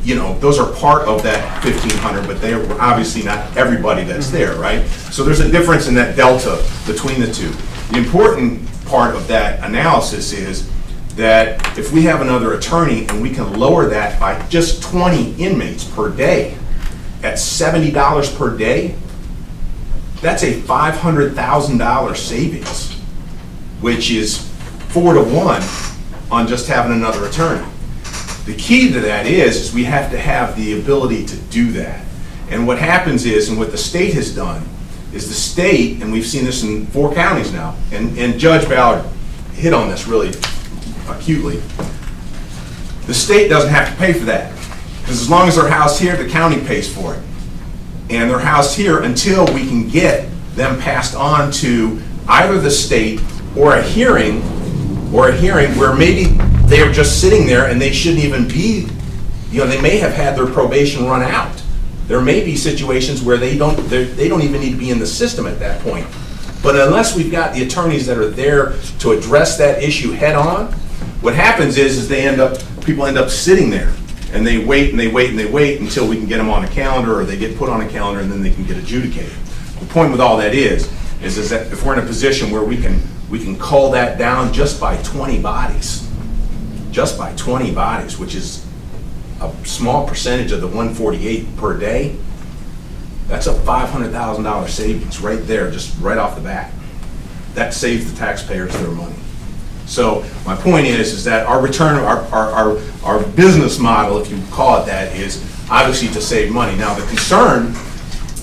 those are part of that 1,500, but they are obviously not everybody that's there, right? So there's a difference in that delta between the two. The important part of that analysis is that if we have another attorney and we can lower that by just 20 inmates per day, at $70 per day, that's a $500,000 savings, which is 4 to 1 on just having another attorney. The key to that is we have to have the ability to do that. And what happens is, and what the state has done, is the state, and we've seen this in 4 counties now, and Judge Ballard hit on this really acutely, the state doesn't have to pay for that. Because as long as they're housed here, the county pays for it. And they're housed here until we can get them passed on to either the state or a hearing where maybe they're just sitting there and they shouldn't even be, they may have had their probation run out. There may be situations where they don't even need to be in the system at that point. But unless we've got the attorneys that are there to address that issue head on, what happens is people end up sitting there. And they wait and they wait and they wait until we can get them on a calendar, or they get put on a calendar and then they can get adjudicated. The point with all that is that if we're in a position where we can cull that down just by 20 bodies, which is a small percentage of the 148 per day, that's a $500,000 savings right there, just right off the bat. That saves the taxpayers their money. So my point is that our business model, if you call it that, is obviously to save money. Now the concern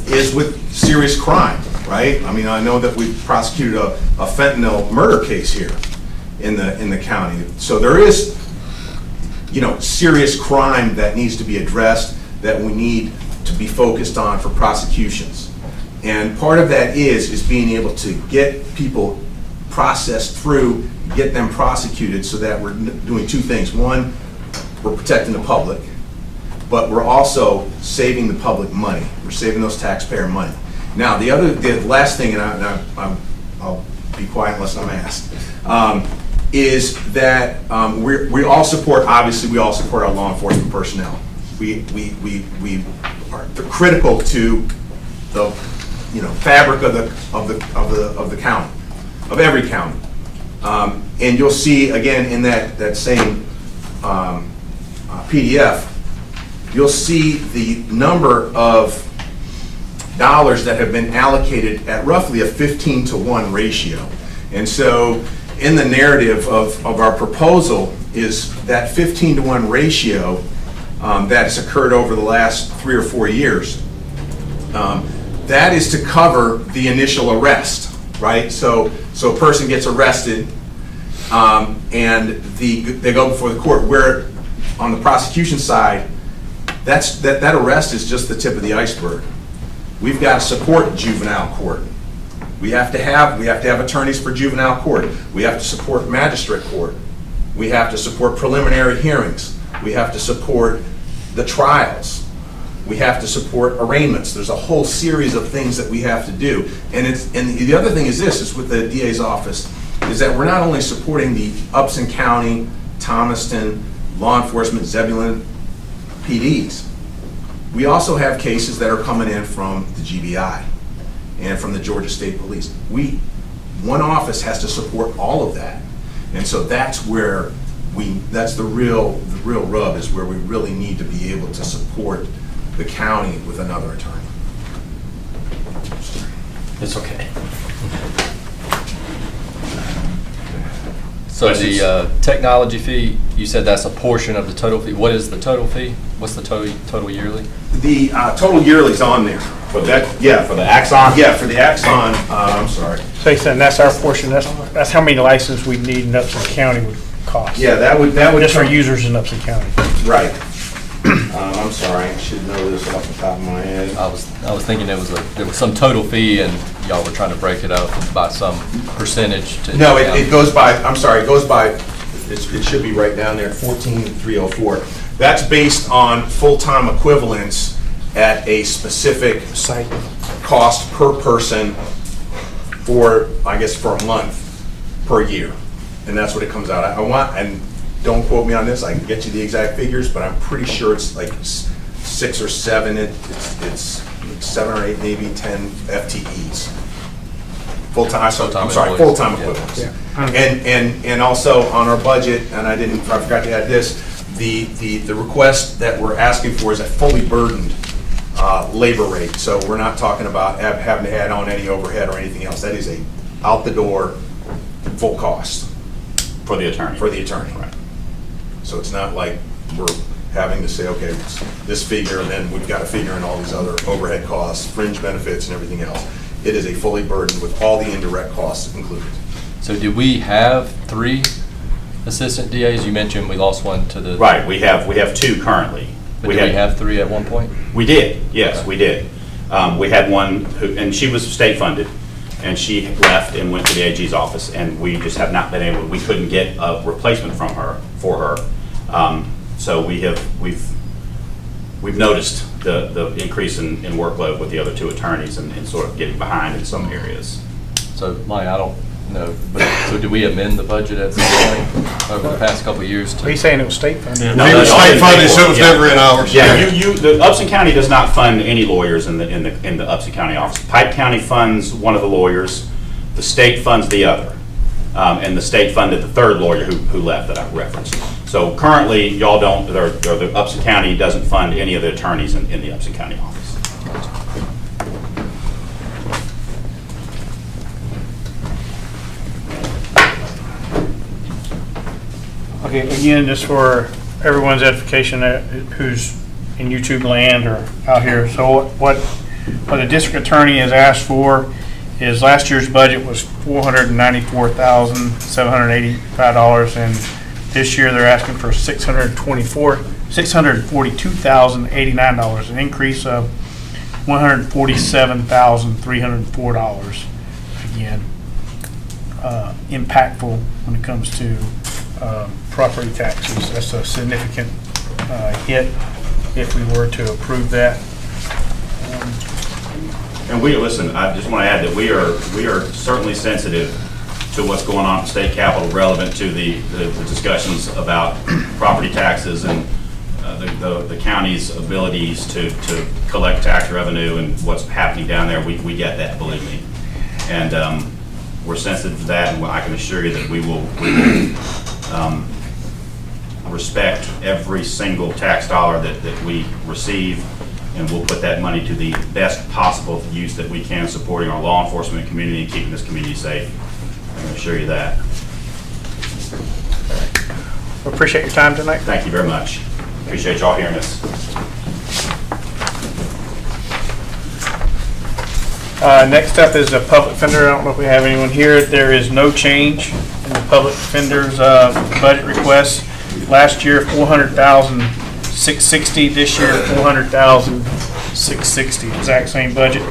is with serious crime, right? I mean, I know that we've prosecuted a fentanyl murder case here in the county. So there is, serious crime that needs to be addressed, that we need to be focused on for prosecutions. And part of that is being able to get people processed through, get them prosecuted, so that we're doing 2 things. One, we're protecting the public, but we're also saving the public money. We're saving those taxpayer money. Now, the last thing, and I'll be quiet unless I'm asked, is that we all support, obviously, we all support our law enforcement personnel. We are critical to the fabric of the county, of every county. And you'll see again in that same PDF, you'll see the number of dollars that have been allocated at roughly a 15-to-1 ratio. And so in the narrative of our proposal is that 15-to-1 ratio that's occurred over the last 3 or 4 years. That is to cover the initial arrest, right? So a person gets arrested and they go before the court, where on the prosecution side, that arrest is just the tip of the iceberg. We've got to support juvenile court. We have to have attorneys for juvenile court. We have to support magistrate court. We have to support preliminary hearings. We have to support the trials. We have to support arraignments. There's a whole series of things that we have to do. And the other thing is this, is with the DA's office, is that we're not only supporting the Upson County, Thomaston, law enforcement, Zebulon PDs. We also have cases that are coming in from the GBI and from the Georgia State Police. One office has to support all of that. And so that's where that's the real rub, is where we really need to be able to support the county with another attorney. It's okay. So the technology fee, you said that's a portion of the total fee. What is the total fee? What's the total yearly? The total yearly's on there. For the Axon? Yeah, for the Axon, I'm sorry. So you're saying that's our portion, that's how many licenses we need in Upson County would cost? Yeah, that would just for users in Upson County. Right. I'm sorry, I should know this off the top of my head. I was thinking there was some total fee and y'all were trying to break it up by some percentage. No, it goes by, I'm sorry, it goes by, it should be right down there, 14,304. That's based on full-time equivalents at a specific site cost per person for, I guess, for a month per year. And that's what it comes out. And don't quote me on this, I can get you the exact figures, but I'm pretty sure it's like 6 or 7, it's 7 or 8, maybe 10 FTEs. Full-time equivalents. Yeah. And also on our budget, and I forgot to add this, the request that we're asking for is a fully burdened labor rate. So we're not talking about having to add on any overhead or anything else. That is a out the door, full cost. For the attorney. For the attorney. Right. So it's not like we're having to say, okay, it's this figure, and then we've got to figure in all these other overhead costs, fringe benefits, and everything else. It is a fully burdened with all the indirect costs included. So do we have 3 assistant DAs? You mentioned we lost one to the... Right, we have 2 currently. But did we have 3 at one point? We did, yes, we did. We had one who, and she was state funded, and she left and went to the AG's office, and we just have not been able, we couldn't get a replacement for her. So we've noticed the increase in workload with the other 2 attorneys and sort of getting behind in some areas. So, Mike, I don't know, but so did we amend the budget at some point over the past couple of years? Are you saying it was state funded? No, it was state funded, so it was never in ours. Yeah, the Upson County does not fund any lawyers in the Upson County office. Pike County funds one of the lawyers, the state funds the other, and the state funded the 3rd lawyer who left that I referenced. So currently, y'all don't, or the Upson County doesn't fund any of the attorneys in the Upson County office. Okay, again, just for everyone's edification who's in YouTube land or out here. So what the district attorney has asked for is last year's budget was $494,785, and this year they're asking for $642,089, an increase of $147,304. Again, impactful when it comes to property taxes. That's a significant hit if we were to approve that. And listen, I just want to add that we are certainly sensitive to what's going on at the state capitol relevant to the discussions about property taxes and the county's abilities to collect tax revenue and what's happening down there. We get that, believe me. And we're sensitive to that, and I can assure you that we will respect every single tax dollar that we receive, and we'll put that money to the best possible use that we can, supporting our law enforcement community and keeping this community safe. I can assure you that. We appreciate your time tonight. Thank you very much. Appreciate y'all hearing us. Next up is a public defender. I don't know if we have anyone here. There is no change in the public defender's budget request. Last year, $400,660. This year, $400,660. Exact same budget.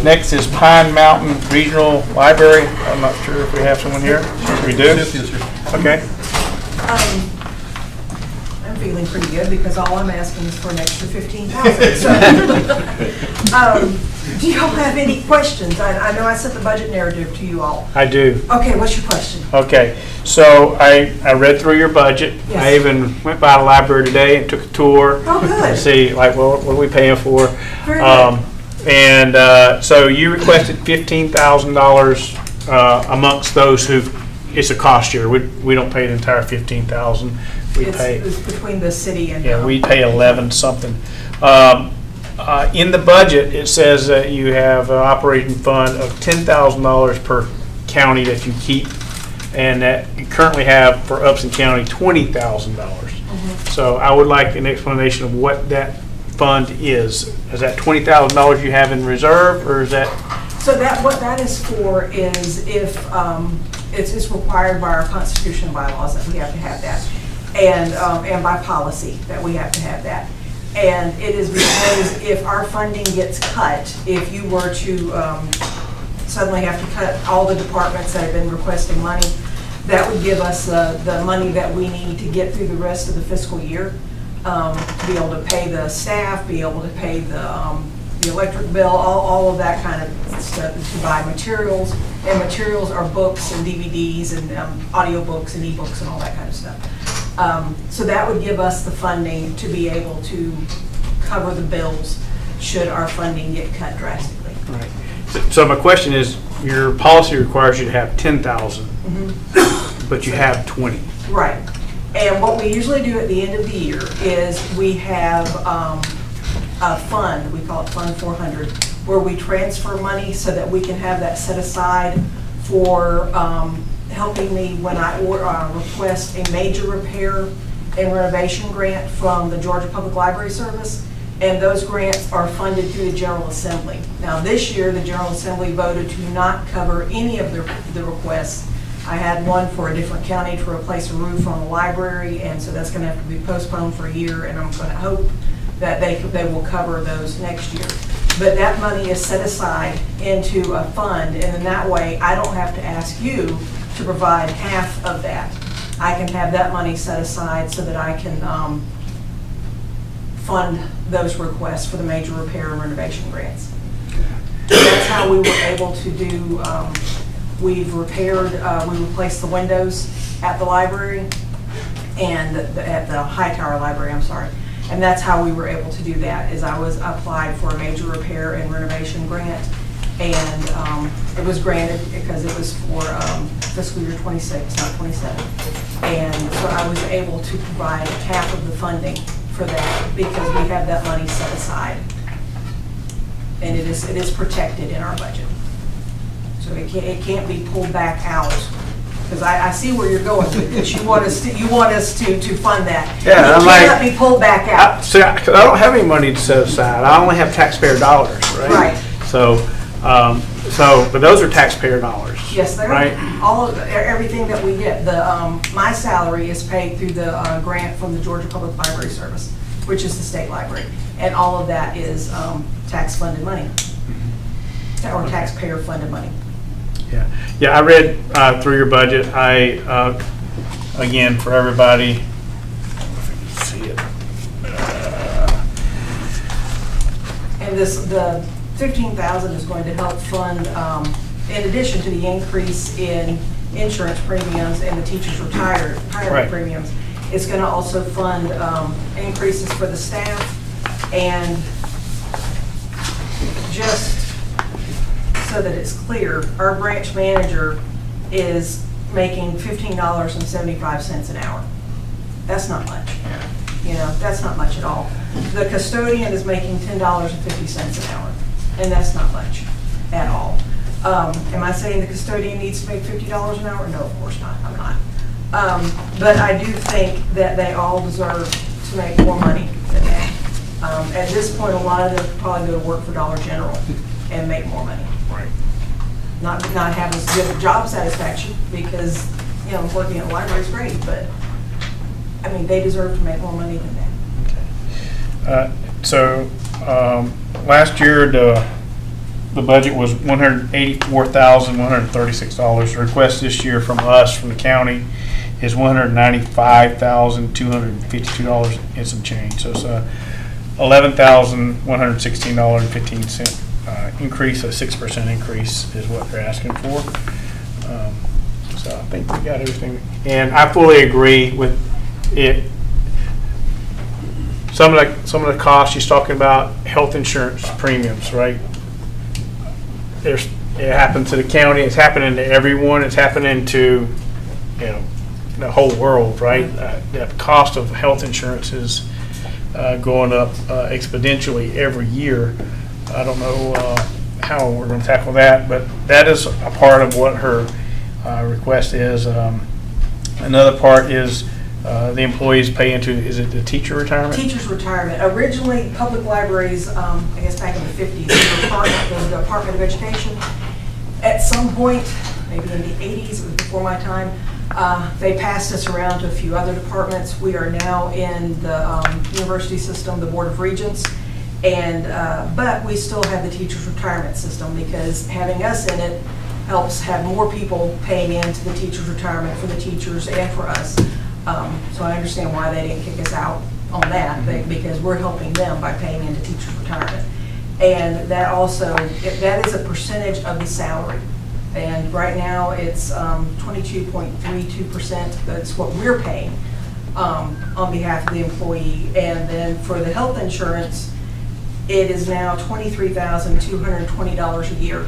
Next is Pine Mountain Regional Library. I'm not sure if we have someone here. We do? Okay. I'm feeling pretty good because all I'm asking is for an extra $15,000. So, do y'all have any questions? I know I sent the budget narrative to you all. I do. Okay, what's your question? Okay, so I read through your budget. Yes. I even went by the library today and took a tour. Oh, good. To see, like, well, what are we paying for? Very good. And so you requested $15,000 amongst those who, it's a cost share. We don't pay the entire $15,000. It's between the city and... Yeah, we pay 11 something. In the budget, it says that you have an operating fund of $10,000 per county that you keep, and that you currently have for Upson County $20,000. So I would like an explanation of what that fund is. Is that $20,000 you have in reserve, or is that? So that, what that is for is if, it's required by our constitution and bylaws that we have to have that. And by policy that we have to have that. And it is because if our funding gets cut, if you were to suddenly have to cut all the departments that have been requesting money, that would give us the money that we need to get through the rest of the fiscal year, to be able to pay the staff, be able to pay the electric bill, all of that kind of stuff, to buy materials. And materials are books and DVDs and audio books and ebooks and all that kind of stuff. So that would give us the funding to be able to cover the bills should our funding get cut drastically. Right. So my question is, your policy requires you to have 10,000, but you have 20. Right. And what we usually do at the end of the year is we have a fund, we call it Fund 400, where we transfer money so that we can have that set aside for helping me when I request a major repair and renovation grant from the Georgia Public Library Service, and those grants are funded through the General Assembly. Now this year, the General Assembly voted to not cover any of the requests. I had one for a different county to replace a roof on the library, and so that's going to have to be postponed for a year, and I'm going to hope that they will cover those next year. But that money is set aside into a fund, and in that way, I don't have to ask you to provide half of that. I can have that money set aside so that I can fund those requests for the major repair and renovation grants. That's how we were able to do, we've repaired, we replaced the windows at the library and at the High Tower Library, I'm sorry. And that's how we were able to do that, is I was applied for a major repair and renovation grant, and it was granted because it was for fiscal year 26, not 27. And so I was able to provide half of the funding for that because we have that money set aside. And it is protected in our budget. So it can't be pulled back out. Because I see where you're going with this. You want us to fund that. Yeah, it can't be pulled back out. I don't have any money to set aside. I only have taxpayer dollars, right? Right. So, but those are taxpayer dollars. Yes, they are. Right? All of everything that we get. My salary is paid through the grant from the Georgia Public Library Service, which is the state library, and all of that is tax-funded money or taxpayer-funded money. Yeah. I read through your budget. Again, for everybody, if you can see it. And the 15,000 is going to help fund, in addition to the increase in insurance premiums and the teachers' retirement premiums, it's going to also fund increases for the staff. And just so that it's clear, our branch manager is making $15.75 an hour. That's not much. You know, that's not much at all. The custodian is making $10.50 an hour, and that's not much at all. Am I saying the custodian needs to make $50 an hour? No, of course not. I'm not. But I do think that they all deserve to make more money than that. At this point, a lot of them probably go to work for Dollar General and make more money. Right. Not having as good a job satisfaction because, you know, working at the library is great, but I mean, they deserve to make more money than that. Last year, the budget was $184,136. The request this year from us, from the county, is $195,252 and some change. So it's $11,116.15 increase, a 6% increase is what they're asking for. So I think we got everything. And I fully agree with it. Some of the costs she's talking about, health insurance premiums, right? It happened to the county. It's happening to everyone. It's happening to, you know, the whole world, right? The cost of health insurance is going up exponentially every year. I don't know how we're going to tackle that, but that is a part of what her request is. Another part is the employees pay into, is it the teacher retirement? Teachers' retirement. Originally, public libraries, I guess back in the 50s, was the Department of Education. At some point, maybe in the 80s, it was before my time, they passed us around to a few other departments. We are now in the university system, the Board of Regents, and but we still have the teachers' retirement system because having us in it helps have more people paying into the teachers' retirement for the teachers and for us. So I understand why they didn't kick us out on that, because we're helping them by paying into teachers' retirement. And that also, that is a percentage of the salary. And right now, it's 22.32%. That's what we're paying on behalf of the employee. And then for the health insurance, it is now $23,220 a year.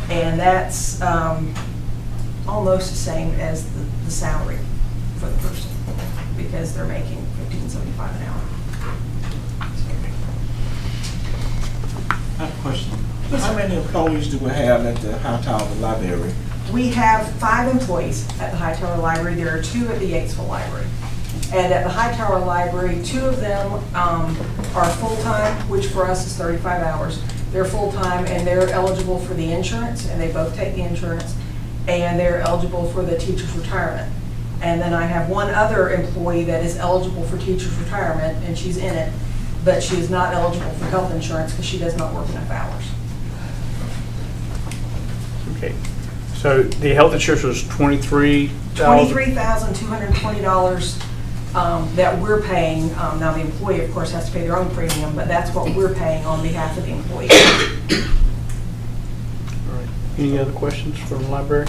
And that's almost the same as the salary for the person, because they're making $15.75 an hour. I have a question. How many employees do we have at the Hightower Library? We have 5 employees at the Hightower Library. There are 2 at the Yatesville Library. And at the Hightower Library, 2 of them are full-time, which for us is 35 hours. They're full-time and they're eligible for the insurance, and they both take the insurance, and they're eligible for the teacher's retirement. And then I have 1 other employee that is eligible for teacher's retirement, and she's in it, but she is not eligible for health insurance because she does not work enough hours. Okay. So the health insurance was $23,220 that we're paying. Now the employee, of course, has to pay their own premium, but that's what we're paying on behalf of the employee. All right. Any other questions from the library?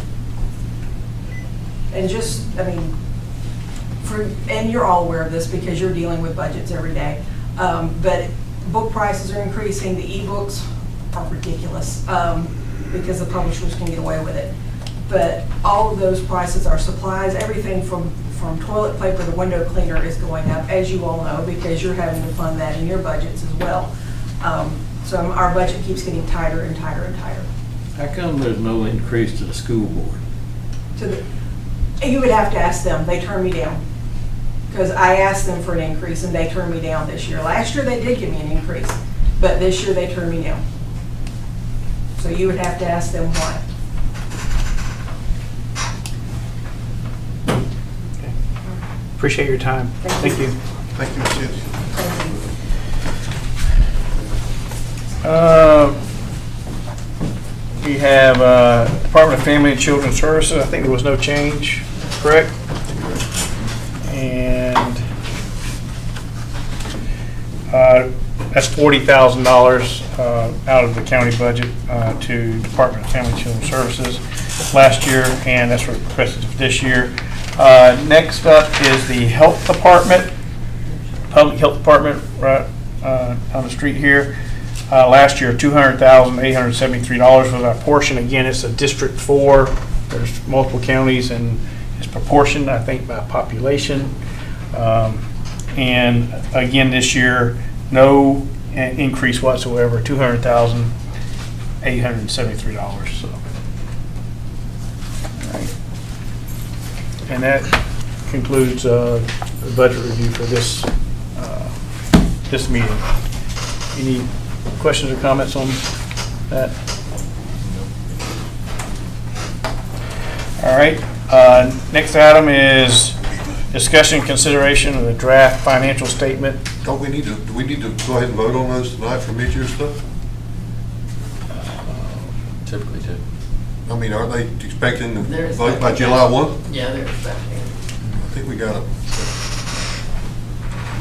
And just, I mean, and you're all aware of this because you're dealing with budgets every day, but book prices are increasing. The e-books are ridiculous because the publishers can get away with it. But all of those prices are supplies. Everything from toilet paper to window cleaner is going up, as you all know, because you're having to fund that in your budgets as well. So our budget keeps getting tighter and tighter and tighter. How come there's no increase to the school board? You would have to ask them. They turned me down because I asked them for an increase and they turned me down this year. Last year they did give me an increase, but this year they turned me down. So you would have to ask them why. Okay. Appreciate your time. Thank you. Thank you, Ms. Hicks. We have Department of Family and Children's Services. I think there was no change, correct? And That's $40,000 out of the county budget to Department of Family and Children Services last year, and that's requested for this year. Next up is the Health Department, Public Health Department, right on the street here. Last year, $200,873 was our portion. Again, it's a District 4. There's multiple counties, and it's proportioned, I think, by population. And again, this year, no increase whatsoever, $200,873. So, all right. And that concludes the budget review for this this meeting. Any questions or comments on that? All right. Next item is discussion and consideration of the draft financial statement. Do we need to go ahead and vote on those tonight for mid-year stuff? Typically do. I mean, aren't they expecting to They're vote by expecting July that. 1? Yeah, they're expecting. I think we gotta,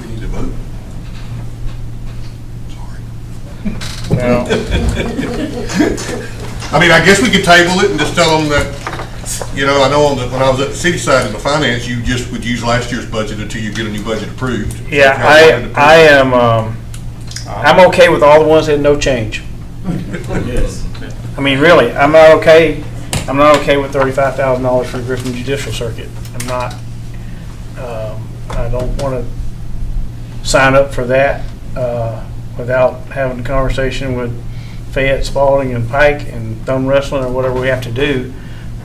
we need to vote. Well, I mean, I guess we could table it and just tell them that, you know, I know when I was at the city side of the finance, you just would use last year's budget until you get a new budget approved. yeah, I am. I'm okay with all the ones that had no change. Yes. I mean, really, I'm not okay. I'm not okay with $35,000 for the Griffin Judicial Circuit. I'm not. I don't want to sign up for that without having a conversation with Fayette, Spalding, and Pike, and thumb wrestling, or whatever we have to do.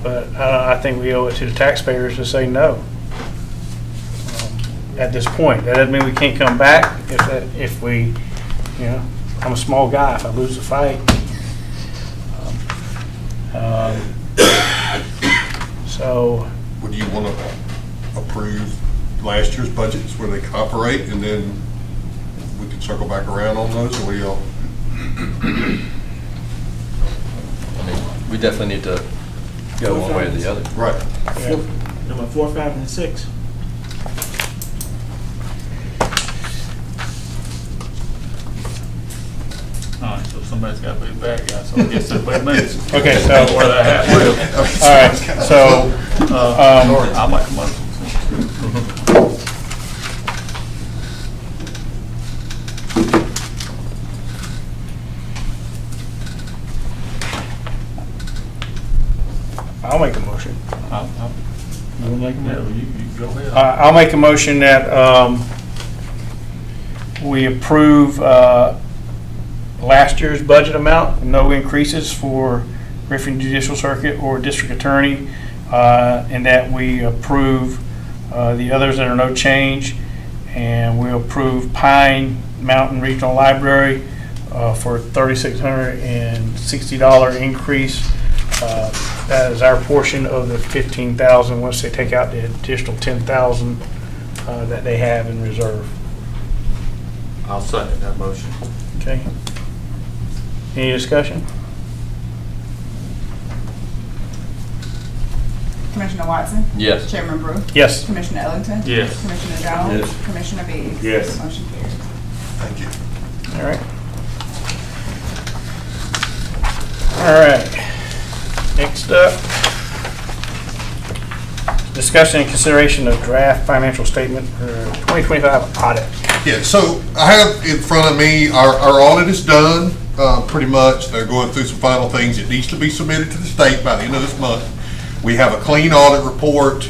But I think we owe it to the taxpayers to say no at this point. That doesn't mean we can't come back if we, you know, I'm a small guy. If I lose the fight. So. Would you want to approve last year's budgets where they can operate, and then we can circle back around on those, or what do y'all? I mean, we definitely need to go one way or the other. Right. Yeah. Number 4, 5, and 6. All right, so somebody's got to be the bad guy, so I guess everybody makes it. Okay, so Where that hat will. all right, so I'll make a motion. I'll make a motion. You want to make a motion? You go ahead. I'll make a motion that we approve last year's budget amount, no increases for Griffin Judicial Circuit or District Attorney, and that we approve the others that are no change, and we approve Pine Mountain Regional Library for $3,660 increase. That is our portion of the $15,000 once they take out the additional $10,000 that they have in reserve. I'll second that motion. Okay. Any discussion? Commissioner Watson? Yes. Chairman Brew? Yes. Commissioner Ellington? Yes. Commissioner Jones? Yes. Commissioner Biggs? Yes. Motion carries. Thank you. All right. All right. Next up, discussion and consideration of draft financial statement for 2025 audit. Yeah, so I have in front of me, our audit is done, pretty much. They're going through some final things. It needs to be submitted to the state by the end of this month. We have a clean audit report,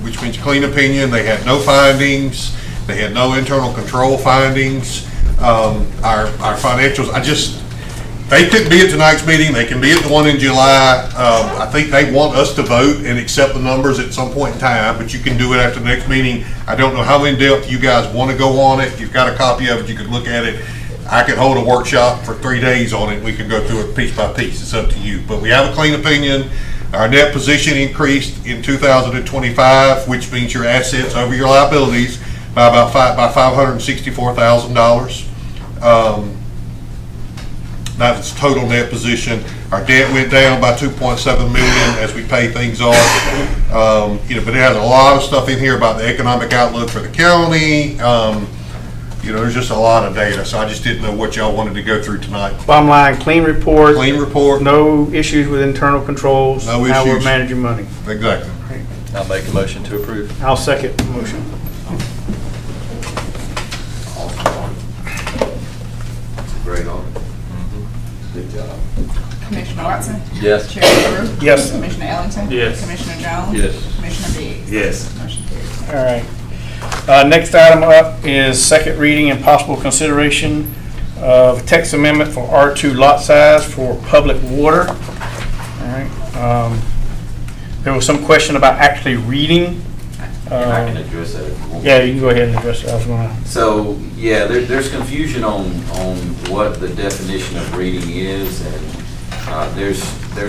which means clean opinion. They had no findings. They had no internal control findings. Our financials, they couldn't be at tonight's meeting. They can be at the one in July. I think they want us to vote and accept the numbers at some point in time, but you can do it after the next meeting. I don't know how in depth you guys want to go on it. You've got a copy of it. You can look at it. I could hold a workshop for 3 days on it. We can go through it piece by piece. It's up to you. But we have a clean opinion. Our net position increased in 2025, which means your assets over your liabilities by about $564,000. That's total net position. Our debt went down by $2.7 million as we pay things off. But it has a lot of stuff in here about the economic outlook for the county. You know, there's just a lot of data, so I just didn't know what y'all wanted to go through tonight. Bottom line, clean report. Clean report. No issues with internal controls. No How we're issues. managing money. Exactly. I'll make a motion to approve. I'll second the motion. Great audit. Good job. Commissioner Watson? Yes. Chairman Brewer? Yes. Commissioner Ellington? Yes. Commissioner Jones? Yes. Commissioner Biggs? Yes. Motion carries. All right. Next item up is second reading and possible consideration of text amendment for R2 lot size for public water. All right. There was some question about actually reading. And I can address that if you want. Yeah, you can go ahead and address it. I was gonna. So, yeah, there's confusion on what the definition of reading is, and there's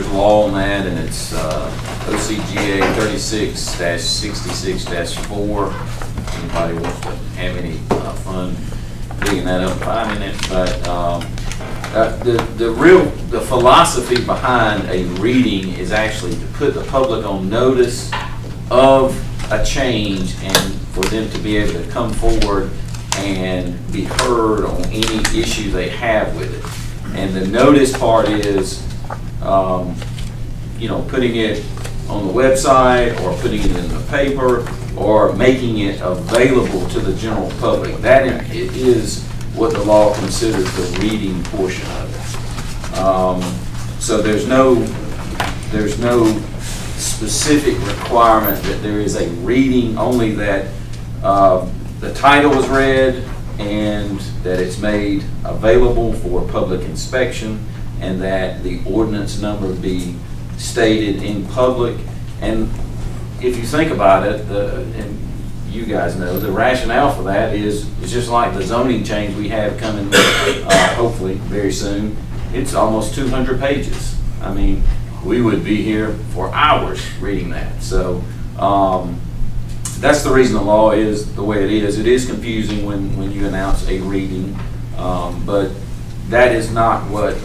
law on that, and it's OCGA 36-66-4. Anybody wants to have any fun digging that up, finding it, but the philosophy behind a reading is actually to put the public on notice of a change and for them to be able to come forward and be heard on any issue they have with it. And the notice part is, putting it on the website or putting it in the paper or making it available to the general public. That it is what the law considers the reading portion of it. So there's no specific requirement that there is a reading, only that the title is read and that it's made available for public inspection and that the ordinance number be stated in public. And if you think about it, and you guys know, the rationale for that is just like the zoning change we have coming hopefully very soon. It's almost 200 pages. I mean, we would be here for hours reading that. So that's the reason the law is the way it is. It is confusing when you announce a reading, but that is not what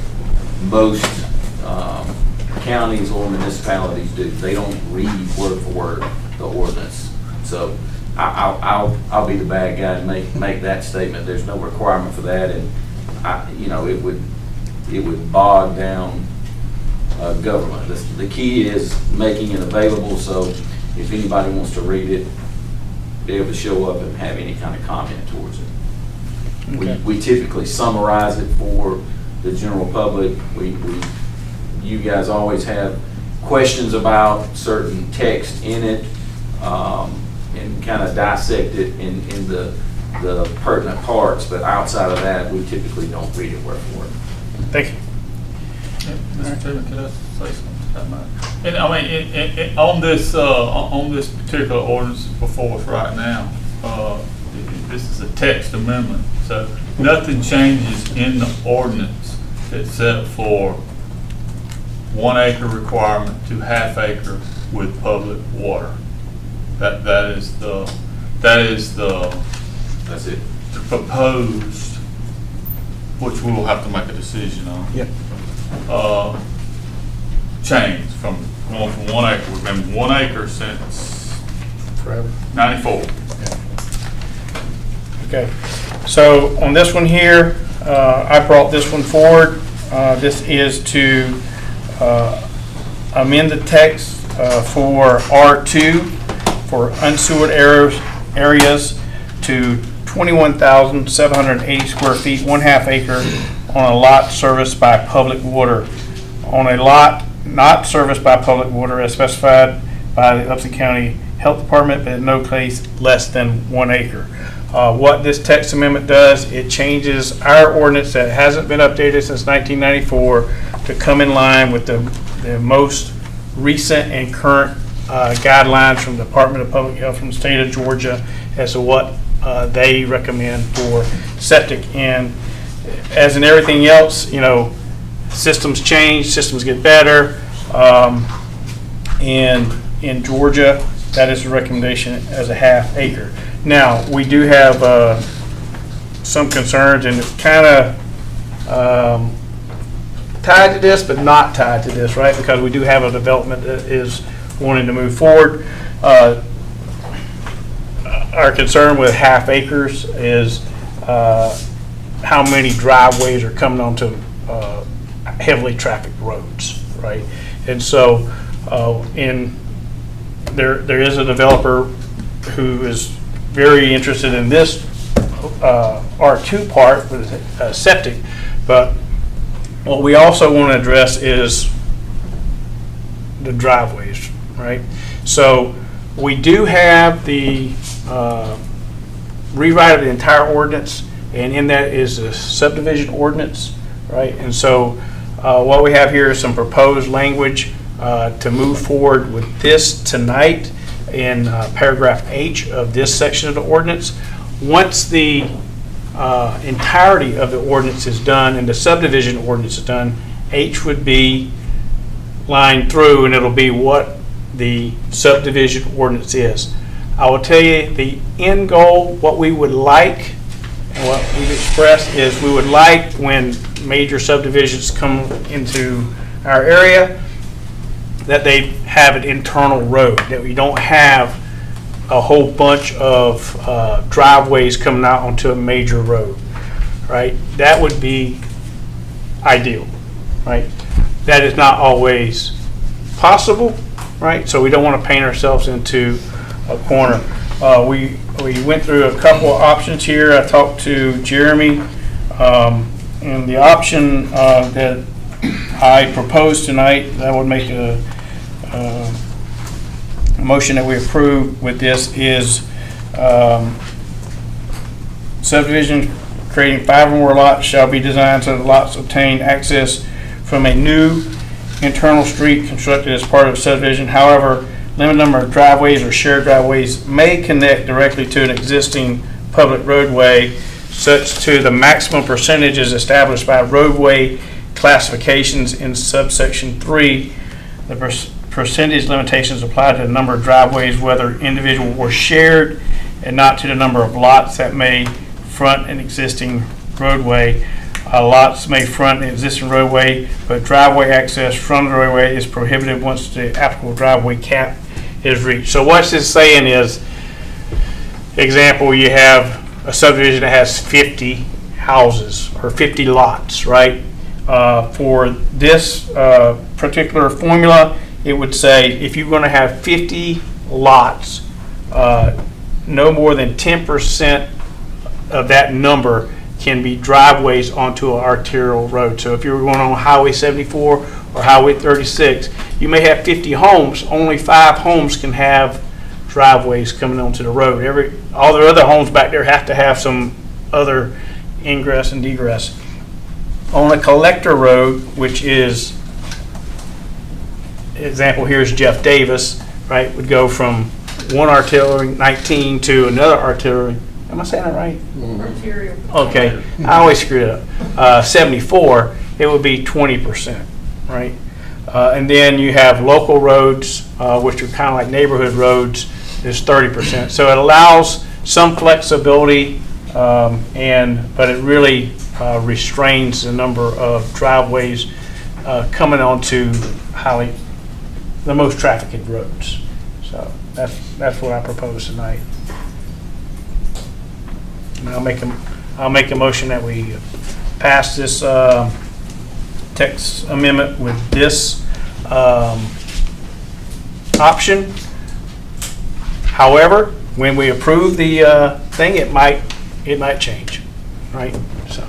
most counties or municipalities do. They don't read word for word the ordinance. So I'll be the bad guy and make that statement. There's no requirement for that, and it would bog down government. The key is making it available, so if anybody wants to read it, be able to show up and have any kind of comment towards it. Okay. We typically summarize it for the general public. You guys always have questions about certain text in it, and kind of dissect it in the pertinent parts, but outside of that, we typically don't read it word for word. Thank you. Mr. Chairman, can I say something? And I mean, on this particular ordinance before us right now, this is a text amendment, so nothing changes in the ordinance except for 1 acre requirement to half acre with public water. That's it. The proposed, which we will have to make a decision on. Yep. Change from going from 1 acre. We've been 1 acre since Forever. 94. Okay, so on this one here, I brought this one forward. This is to amend the text for R2 for unsewered areas to 21,780 square feet, 1/2 acre on a lot serviced by public water. On a lot not serviced by public water as specified by the Upson County Health Department, but in no case less than 1 acre. What this text amendment does, it changes our ordinance that hasn't been updated since 1994 to come in line with the most recent and current guidelines from the Department of Public Health from the state of Georgia as to what they recommend for septic. And as in everything else, systems change, systems get better, and in Georgia, that is the recommendation as a 1/2 acre. Now, we do have some concerns, and it's kind of tied to this, but not tied to this, right? Because we do have a development that is wanting to move forward. Our concern with 1/2 acres is how many driveways are coming onto heavily trafficked roads, right? And so, there is a developer who is very interested in this R2 part with septic, but what we also want to address is the driveways, right? So we do have the rewrite of the entire ordinance, and in that is the subdivision ordinance, right? And so what we have here is some proposed language to move forward with this tonight in paragraph H of this section of the ordinance. Once the entirety of the ordinance is done and the subdivision ordinance is done, H would be lined through, and it'll be what the subdivision ordinance is. I will tell you the end goal, what we would like, and what we've expressed is we would like when major subdivisions come into our area that they have an internal road, that we don't have a whole bunch of driveways coming out onto a major road, right? That would be ideal, right? That is not always possible, right? So we don't want to paint ourselves into a corner. We went through a couple of options here. I talked to Jeremy, and the option that I proposed tonight, that would make a motion that we approve with this is subdivision creating 5 or more lots shall be designed so the lots obtain access from a new internal street constructed as part of subdivision. However, limited number of driveways or shared driveways may connect directly to an existing public roadway, such to the maximum percentages established by roadway classifications in subsection 3. The percentage limitations apply to the number of driveways, whether individual or shared, and not to the number of lots that may front an existing roadway. Lots may front an existing roadway, but driveway access from the roadway is prohibited once the applicable driveway cap is reached. So what this is saying is, example, you have a subdivision that has 50 houses or 50 lots, right? For this particular formula, it would say if you're going to have 50 lots, no more than 10% of that number can be driveways onto an arterial road. So if you're going on Highway 74 or Highway 36, you may have 50 homes. Only 5 homes can have driveways coming onto the road. All the other homes back there have to have some other ingress and egress. On a collector road, which is, example here is Jeff Davis, right, would go from one arterial 19 to another arterial. Am I saying that right? Arterial. Okay, I always screw it up. 74, it would be 20%, right? And then you have local roads, which are kind of like neighborhood roads, is 30%. So it allows some flexibility, but it really restrains the number of driveways coming onto the most trafficked roads. So that's what I propose tonight. And I'll make a motion that we pass this text amendment with this option. However, when we approve the thing, it might change, right? So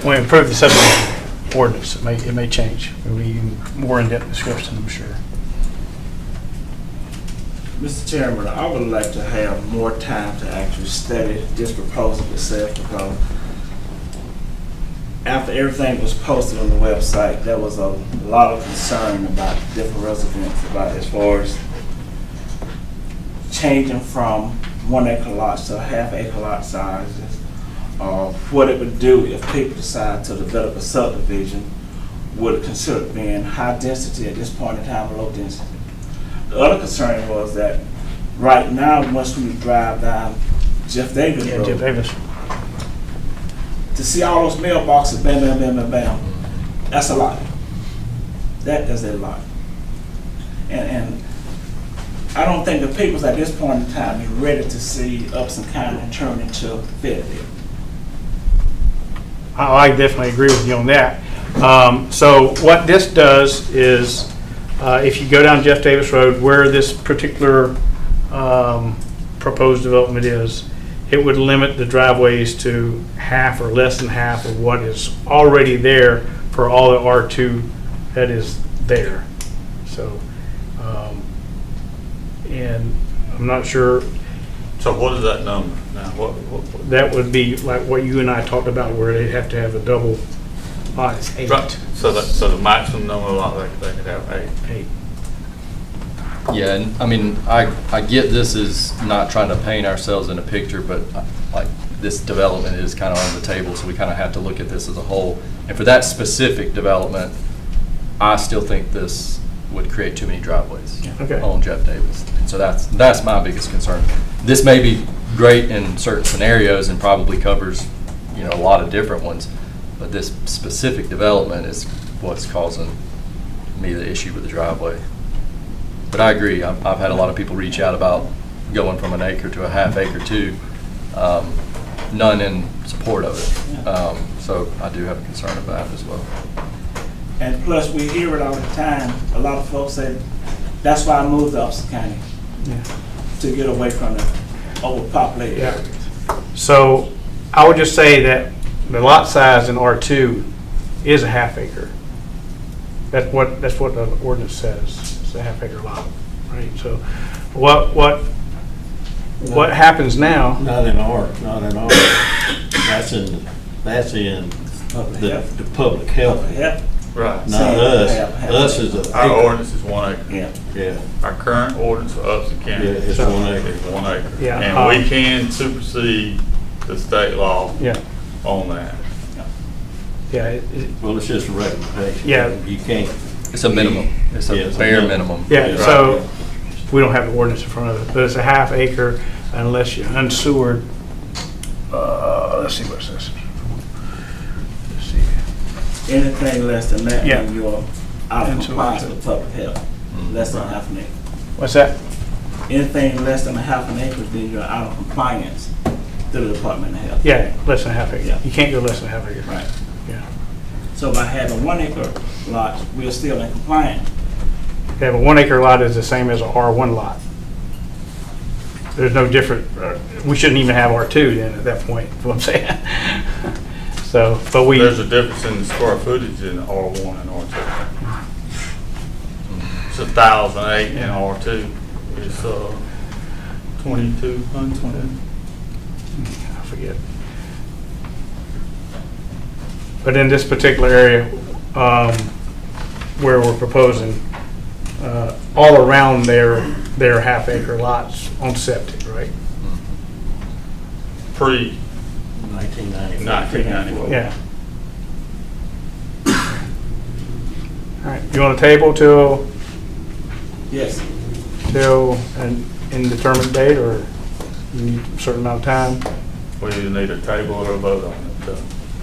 when we approve the subdivision ordinance, it may change. It'll be more in-depth description, I'm sure. Mr. Chairman, I would like to have more time to actually study this proposal itself, because after everything was posted on the website, there was a lot of concern about different residents about as far as changing from 1 acre lots to half-acre lot sizes, what it would do if people decide to develop a subdivision, would it consider being high density at this point in time or low density. The other concern was that right now, once we drive down Jeff Davis Road, Jeff Davis, to see all those mailboxes, bam, bam, bam, bam, bam, that's a lot. That is a lot. And I don't think the peoples at this point in time are ready to see Upson County turn into Fayetteville. I definitely agree with you on that. So what this does is, if you go down Jeff Davis Road, where this particular proposed development is, it would limit the driveways to half or less than half of what is already there for all the R2 that is there. So, and I'm not sure. So what is that number now? What? That would be like what you and I talked about, where they'd have to have a double lot is 8. Right. So the maximum number of lots they could have 8. Yeah, and I mean, I get this is not trying to paint ourselves in a picture, but like this development is kind of on the table, so we kind of have to look at this as a whole. And for that specific development, I still think this would create too many driveways on Jeff Davis. And so that's my biggest concern. This may be great in certain scenarios and probably covers, you know, a lot of different ones, but this specific development is what's causing me the issue with the driveway. But I agree. I've had a lot of people reach out about going from an acre to a half acre too. None in support of it. So I do have a concern of that as well. And plus, we hear it all the time. A lot of folks say, that's why I moved to Upson County, to get away from the overpopulated areas. So I would just say that the lot size in R2 is a half acre. That's what the ordinance says. It's a half acre lot, right? So what happens now? Not in R. That's in the public health. Yeah. Right. Not us. Us is a. Our ordinance is 1 acre. Yeah. Our current ordinance for Upson County is 1 acre. Is 1 acre. Yeah. And we can supersede the state law on that. Yeah. Well, it's just a recommendation. Yeah. You can't. It's a minimum. It's a bare minimum. Yeah. So we don't have the ordinance in front of it, but it's a half acre unless you're unsewered. Let's see what's this. Let's see. Anything less than that, Yeah. then you're out of compliance with public health. Less than half an acre. What's that? Anything less than a half an acre, then you're out of compliance to the Department of Health. Yeah, less than a half acre. Yeah. You can't go less than a half acre. Right. Yeah. So by having 1 acre lots, we're still in compliance. Yeah, but 1 acre lot is the same as a R1 lot. There's no different, we shouldn't even have R2 then at that point, is what I'm saying. So, but we. There's a difference in the square footage in R1 and R2. It's 1,008 in R2. It's 2,200. I forget. But in this particular area, where we're proposing, all around their half acre lots on septic, right? Pre 1994. Yeah. All right, you want a table till? Yes. Till an indeterminate date, or you need a certain amount of time? We either need a table or a vote on it.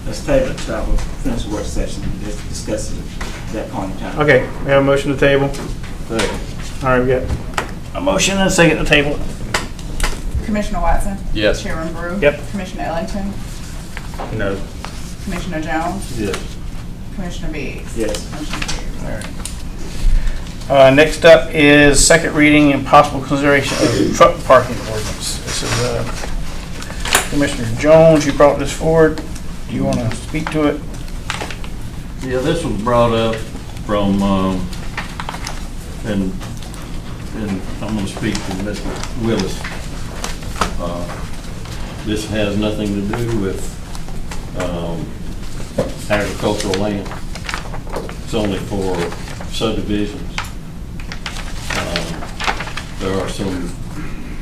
Let's table it, so we'll finish the work session and just discuss it at that point in time. Okay, we have a motion to table. All right, we got a motion and a second to table. Commissioner Watson? Yes. Chairman Brew? Yep. Commissioner Ellington? No. Commissioner Jones? Yes. Commissioner Biggs? Yes. Motion carries. All right. Next up is second reading and possible consideration of truck parking ordinance. This is Commissioner Jones, you brought this forward. Do you want to speak to it? Yeah, this was brought up from, and I'm going to speak to Mr. Willis. This has nothing to do with agricultural land. It's only for subdivisions. There are some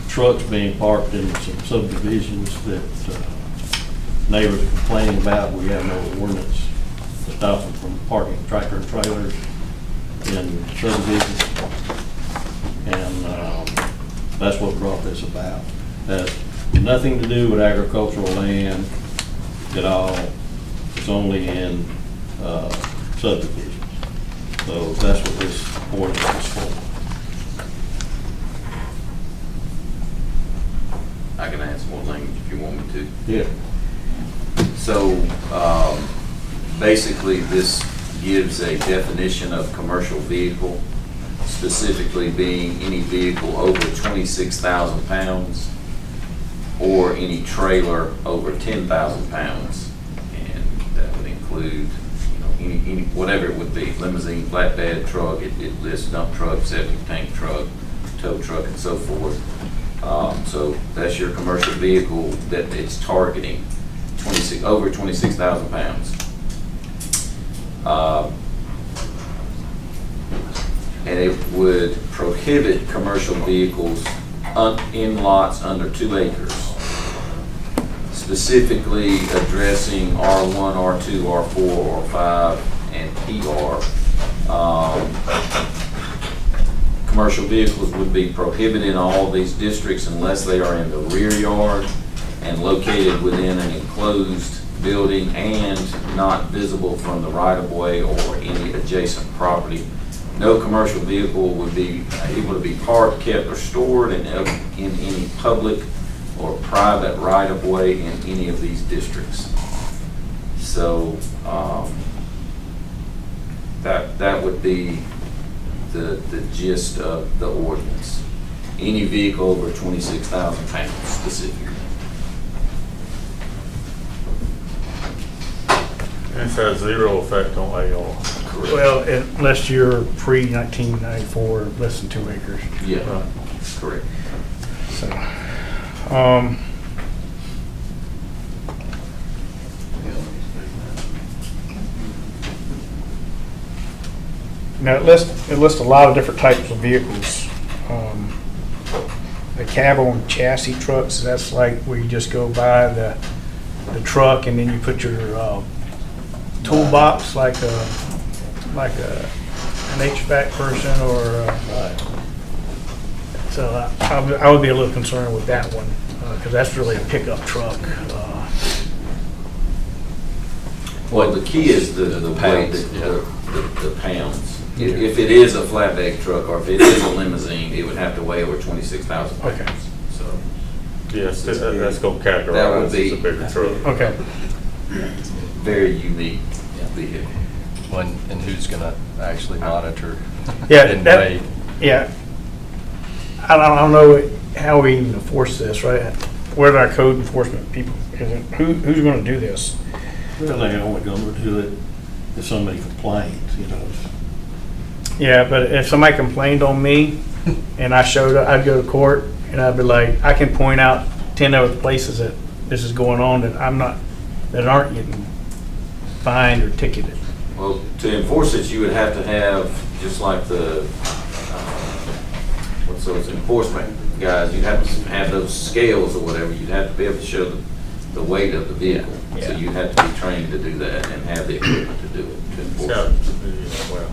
trucks being parked in some subdivisions that neighbors are complaining about. We have no ordinance to stop them from parking tractor and trailers in subdivisions. And that's what brought this about. Has nothing to do with agricultural land at all. It's only in subdivisions. So that's what this ordinance is for. can add some more language if you want me to. Yeah. So, basically, this gives a definition of commercial vehicle, specifically being any vehicle over 26,000 pounds or any trailer over 10,000 pounds. And that would include, any whatever it would be, limousine, flatbed truck, it lists dump truck, septic tank truck, tow truck, and so forth. So that's your commercial vehicle that it's targeting, over 26,000 pounds. And it would prohibit commercial vehicles in lots under 2 acres, specifically addressing R1, R2, R4, R5, and PR. Commercial vehicles would be prohibited in all these districts unless they are in the rear yard and located within an enclosed building and not visible from the right-of-way or any adjacent property. No commercial vehicle would be able to be parked, kept, or stored in any public or private right-of-way in any of these districts. So that would be the gist of the ordinance. Any vehicle over 26,000 pounds specifically. And it has 0 effect on AR. Well, unless you're pre-1994, less than 2 acres. Yeah, correct. So, now it lists a lot of different types of vehicles. The cab on chassis trucks, that's like where you just go buy the truck and then you put your toolbox like an HVAC person or so I would be a little concerned with that one because that's really a pickup truck. Well, the key is the weight, the pounds. If it is a flatbed truck or if it is a limousine, it would have to weigh over 26,000 pounds. Okay. So Yes, that's going to that would categorize be as a bigger truck. Okay. very unique vehicle. And who's gonna actually monitor? Yeah, and that, weigh? yeah. I don't know how we even enforce this, right? Where are our code enforcement people? Who's going to do this? Well, they only going to do it if somebody complains, Yeah, but if somebody complained on me and I showed up, I'd go to court and I'd be like, I can point out 10 other places that this is going on that that aren't getting fined or ticketed. Well, to enforce it, you would have to have, just like the, what's those enforcement guys, you'd have to have those scales or whatever, you'd have to be able to show the weight of the vehicle. Yeah. So you'd have to be trained to do that and have the equipment to do it, to enforce it. Well,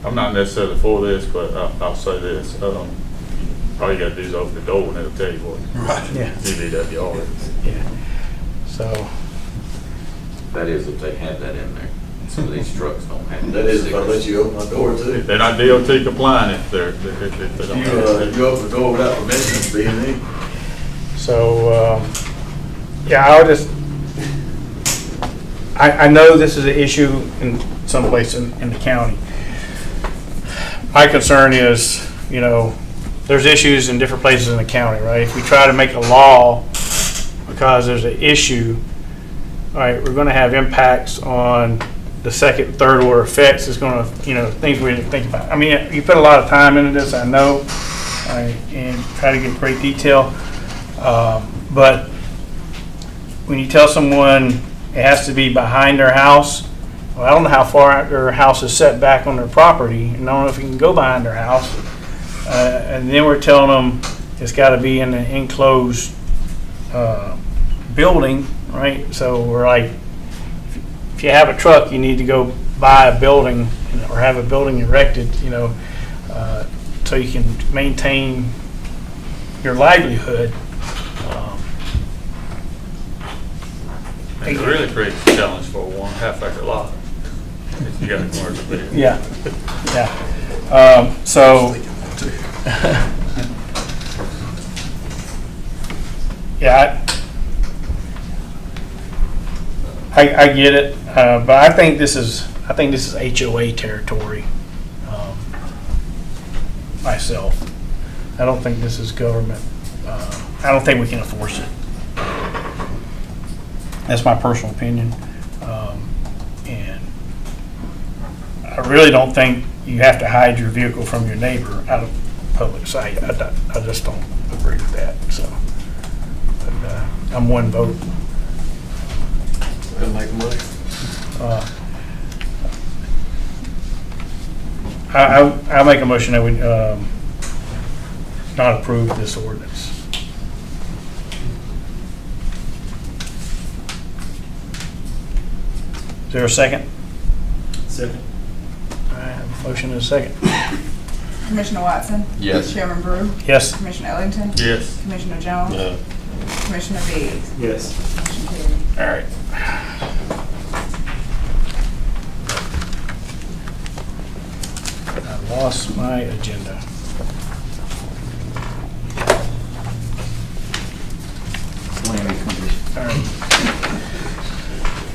I'm not necessarily for this, but I'll say this. All you got to do is open the door and it'll tell you what Yeah. DVWR is. Yeah. So, That is if they have that in there. Some of these trucks don't have. That is if I let you open my door too. They're not DOT compliant if they don't have You open the door without permission, it's B&E. so, yeah, I know this is an issue in some place in the county. My concern is, there's issues in different places in the county, right? If we try to make a law because there's an issue, all right, we're going to have impacts on the second, third order effects. It's going to, things we didn't think about. I mean, you put a lot of time into this, I know, and try to get great detail. But when you tell someone it has to be behind their house, well, I don't know how far their house is set back on their property, and I don't know if you can go behind their house. And then we're telling them it's got to be in an enclosed building, right? So we're like, if you have a truck, you need to go buy a building or have a building erected, so you can maintain your livelihood. It really creates a challenge for a 1.5 acre lot. If you got a commercial vehicle. Yeah, yeah. So, Yeah, I get it, but I think this is HOA territory, myself. I don't think this is government. I don't think we can enforce it. That's my personal opinion. And I really don't think you have to hide your vehicle from your neighbor out of public sight. I just don't agree with that, so. But, I'm one vote. I'll make a motion. I make a motion that we not approve this ordinance. Is there a second? Second. I have a motion and a second. Commissioner Watson? Yes. Chairman Brew? Yes. Commissioner Ellington? Yes. Commissioner Jones? No. Commissioner Biggs? Yes. Motion carried. All right. I lost my agenda. All right.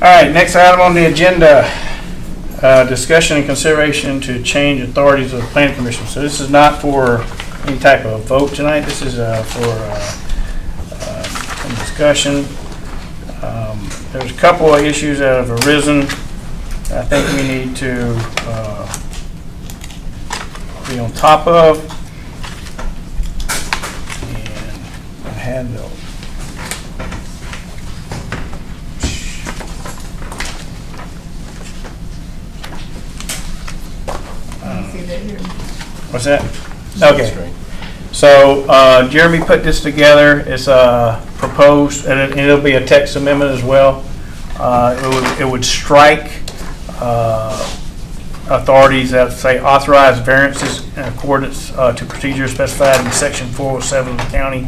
All right, next item on the agenda, discussion and consideration to change authorities of the planning commission. So this is not for any type of vote tonight. This is for some discussion. There's a couple of issues that have arisen that I think we need to be on top of and handle. What's that? Okay. So Jeremy put this together. It's proposed, and it'll be a text amendment as well. It would strike authorities that say authorize variances in accordance to procedures specified in section 407 of the county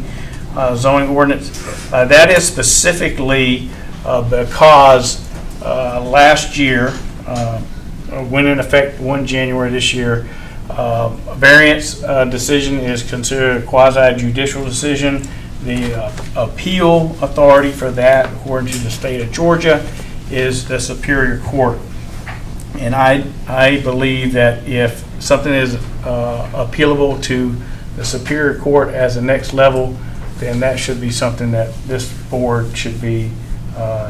zoning ordinance. That is specifically because last year, went in effect 1 January this year, a variance decision is considered a quasi-judicial decision. The appeal authority for that, according to the state of Georgia, is the Superior Court. And I believe that if something is appealable to the Superior Court as the next level, then that should be something that this board should be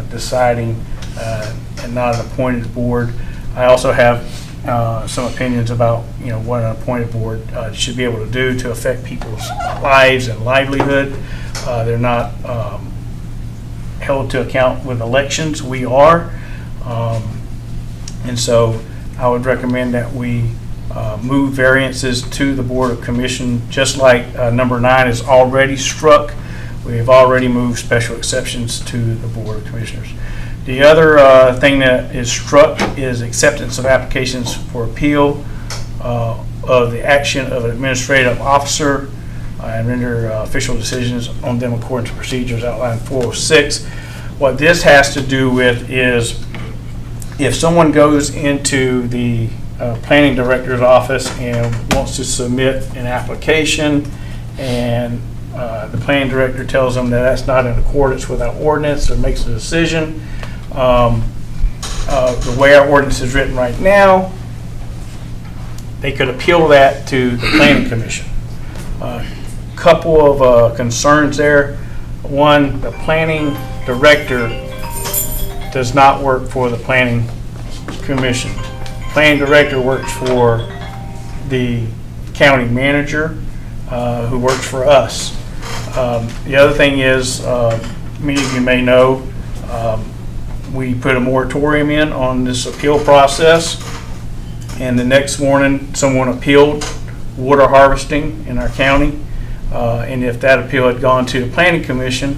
deciding and not an appointed board. I also have some opinions about what an appointed board should be able to do to affect people's lives and livelihood. They're not held to account with elections. We are. And so I would recommend that we move variances to the Board of Commission, just like number 9 is already struck. We have already moved special exceptions to the Board of Commissioners. The other thing that is struck is acceptance of applications for appeal of the action of an administrative officer and render official decisions on them according to procedures outlined in 406. What this has to do with is if someone goes into the planning director's office and wants to submit an application and the planning director tells them that that's not in accordance with our ordinance or makes a decision, the way our ordinance is written right now, they could appeal that to the planning commission. Couple of concerns there. One, the planning director does not work for the planning commission. Planning director works for the county manager, who works for us. The other thing is, many of you may know, we put a moratorium in on this appeal process, and the next morning someone appealed water harvesting in our county, and if that appeal had gone to the planning commission,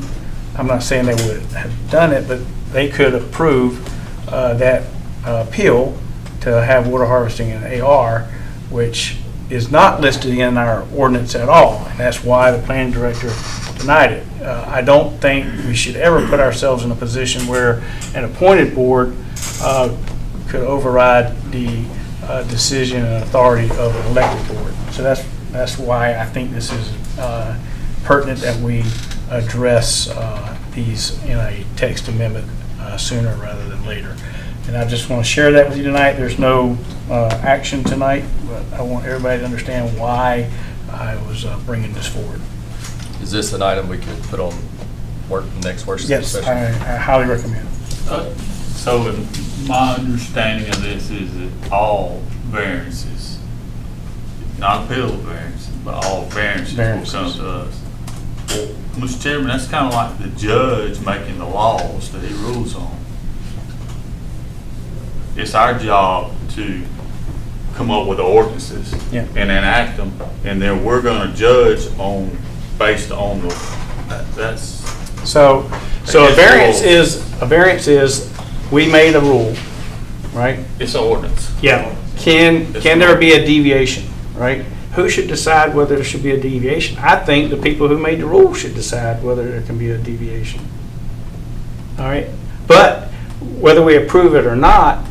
I'm not saying they would have done it, but they could approve that appeal to have water harvesting in AR, which is not listed in our ordinance at all, and that's why the planning director denied it. I don't think we should ever put ourselves in a position where an appointed board could override the decision and authority of an elected board. So that's why I think this is pertinent that we address these in a text amendment sooner rather than later. And I just want to share that with you tonight. There's no action tonight, but I want everybody to understand why I was bringing this forward. Is this an item we could put on next work session? Yes, I highly recommend. So my understanding of this is that all variances, not appeal variances, but all variances will come to us. Well, Mr. Chairman, that's kind of like the judge making the laws that he rules on. It's our job to come up with the ordinances and enact them, and then we're going to judge based on that's. So a variance is we made a rule, right? It's an ordinance. Yeah. Can there be a deviation, right? Who should decide whether there should be a deviation? I think the people who made the rule should decide whether there can be a deviation. All right? But whether we approve it or not,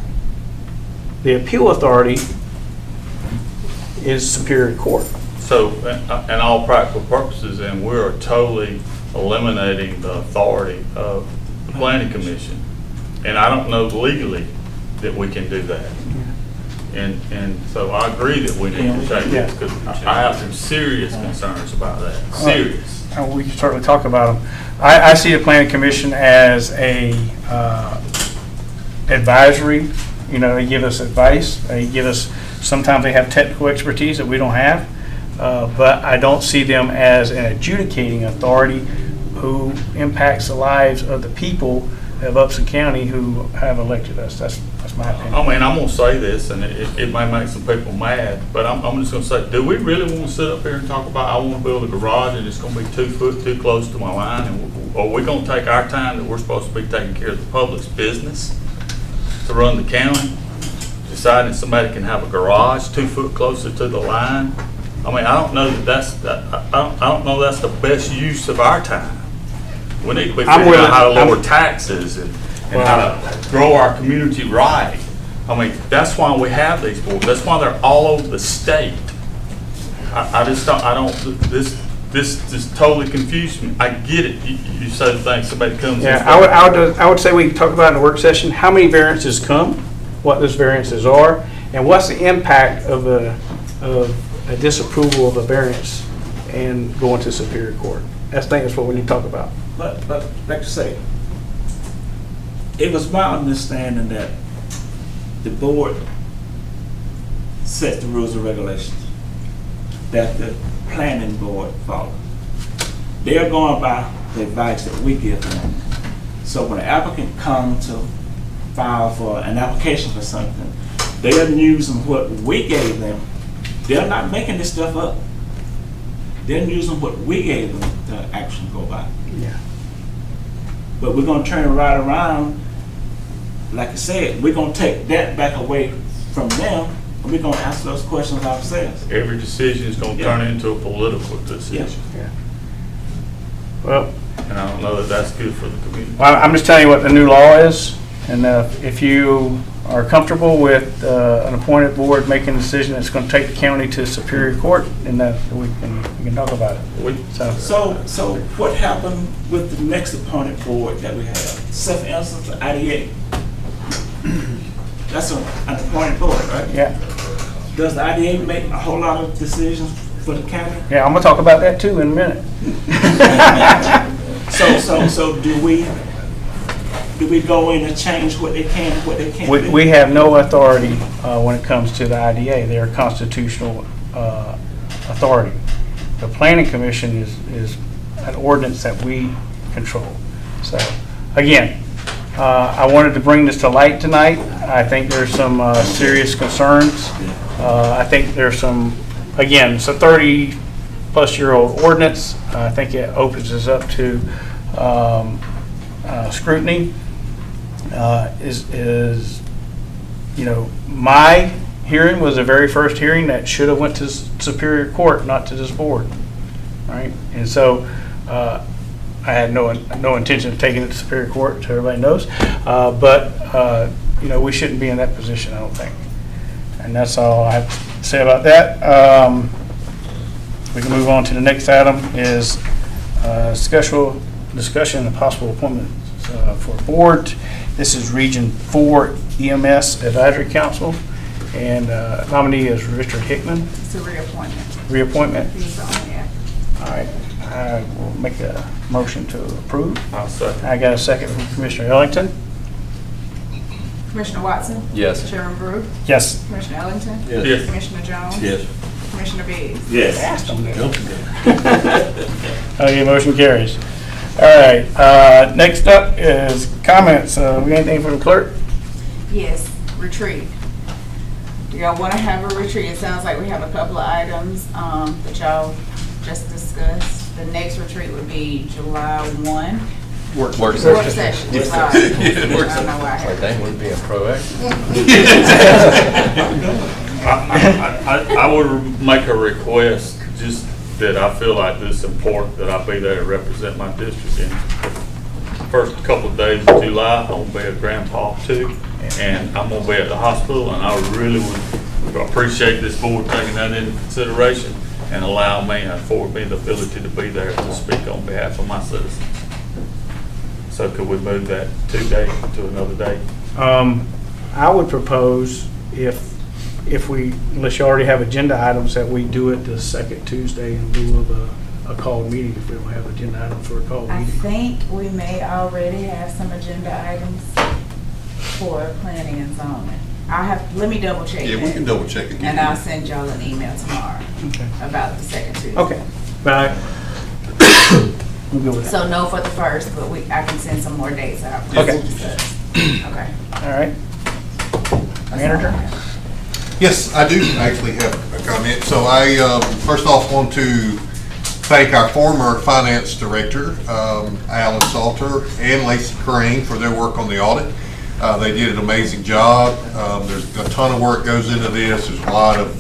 the appeal authority is Superior Court. So, in all practical purposes, and we're totally eliminating the authority of the Planning Commission. And I don't know legally that we can do that. And so I agree that we need to take this, because I have some serious concerns about that. Serious. We can certainly talk about them. I see the Planning Commission as a advisory. You know, they give us advice. They give us, sometimes they have technical expertise that we don't have. But I don't see them as an adjudicating authority who impacts the lives of the people of Upson County who have elected us. That's my opinion. I mean, I'm going to say this, and it may make some people mad, but I'm just going to say, do we really want to sit up here and talk about, I want to build a garage and it's going to be 2 foot too close to my line? And are we going to take our time that we're supposed to be taking care of the public's business to run the county, deciding that somebody can have a garage 2 foot closer to the line? I mean, I don't know I don't know that's the best use of our time. We need to be figuring out how to lower taxes and how to grow our community right. I mean, that's why we have these boards. That's why they're all over the state. This just totally confused me. I get it. You say the thing, somebody comes in. Yeah, I would say we can talk about in the work session how many variances come, what those variances are, and what's the impact of a disapproval of a variance and going to Superior Court. I think that's what we need to talk about. But like I say, it was my understanding that the board sets the rules and regulations that the planning board follows. They are going by the advice that we give them. So when an applicant comes to file for an application for something, they are using what we gave them. They're not making this stuff up. They're using what we gave them to actually go by. Yeah. But we're going to turn it right around. Like I said, we're going to take that back away from them, and we're going to answer those questions ourselves. Every decision is going to turn into a political decision. Yeah. Well, and I don't know that that's good for the community. Well, I'm just telling you what the new law is, and if you are comfortable with an appointed board making a decision that's going to take the county to Superior Court, then we can talk about it. So what happened with the next appointed board that we have? Say for instance, the IDA. That's an appointed board, right? Yeah. Does the IDA make a whole lot of decisions for the county? Yeah, I'm gonna talk about that too in a minute. So do we go in and change what they can and what they can't do? We have no authority when it comes to the IDA. They're a constitutional authority. The Planning Commission is an ordinance that we control. So, again, I wanted to bring this to light tonight. I think there's some serious concerns. I think there's some, again, it's a 30-plus-year-old ordinance. I think it opens us up to scrutiny. My hearing was the very first hearing that should have went to Superior Court, not to this board, right? And so I had no intention of taking it to Superior Court, so everybody knows. But we shouldn't be in that position, I don't think. And that's all I have to say about that. We can move on to the next item is Discussion and possible appointment for board. This is Region 4 EMS Advisory Council, and nominee is Richard Hickman. It's a reappointment. Reappointment. He's on there. All right, I will make a motion to approve. I'll second. I got a second from Commissioner Ellington. Commissioner Watson? Yes. Chairman Brew? Yes. Commissioner Ellington? Yes. Commissioner Jones? Yes. Commissioner Biggs? Yes. Okay, motion carries. All right, next up is comments. We got anything from the clerk? Yes, retreat. Do y'all want to have a retreat? It sounds like we have a couple of items that y'all just discussed. The next retreat would be July 1. Work Work session. session. Yes. Sorry. I don't know why I had Dang, we're being proactive. I would make a request, just that I feel like this is important, that I be there to represent my district in the first couple of days of July. I'm gonna be a grandpa too, and I'm gonna be at the hospital, and I really would appreciate this board taking that into consideration and allow me and afford me the ability to be there to speak on behalf of my citizens. So could we move that 2 days to another day? I would propose if we, unless you already have agenda items, that we do it the second Tuesday in lieu of a called meeting if we don't have agenda items for a called I meeting. think we may already have some agenda items for planning and zoning. Let me double check Yeah, we that. can double check again. And I'll send y'all an email tomorrow Okay. about the second Tuesday. Okay, bye. I'm good with that. So no for the first, but I can send some more dates out. Okay. Okay. All right. Manager? Yes, I do actually have a comment. So I, first off, want to thank our former finance director, Alan Salter, and Lacey Crane for their work on the audit. They did an amazing job. There's a ton of work goes into this. There's a lot of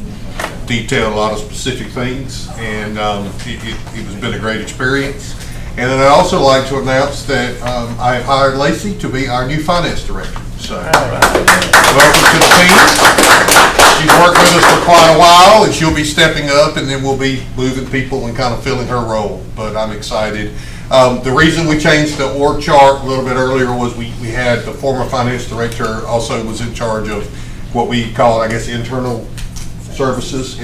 detail, a lot of specific things, and it has been a great experience. And then I'd also like to announce that I have hired Lacey to be our new finance director. So, welcome to the team. She's worked with us for quite a while, and she'll be stepping up, and then we'll be moving people and kind of filling her role. But I'm excited. The reason we changed the org chart a little bit earlier was we had the former finance director also was in charge of what we call, I guess, internal services,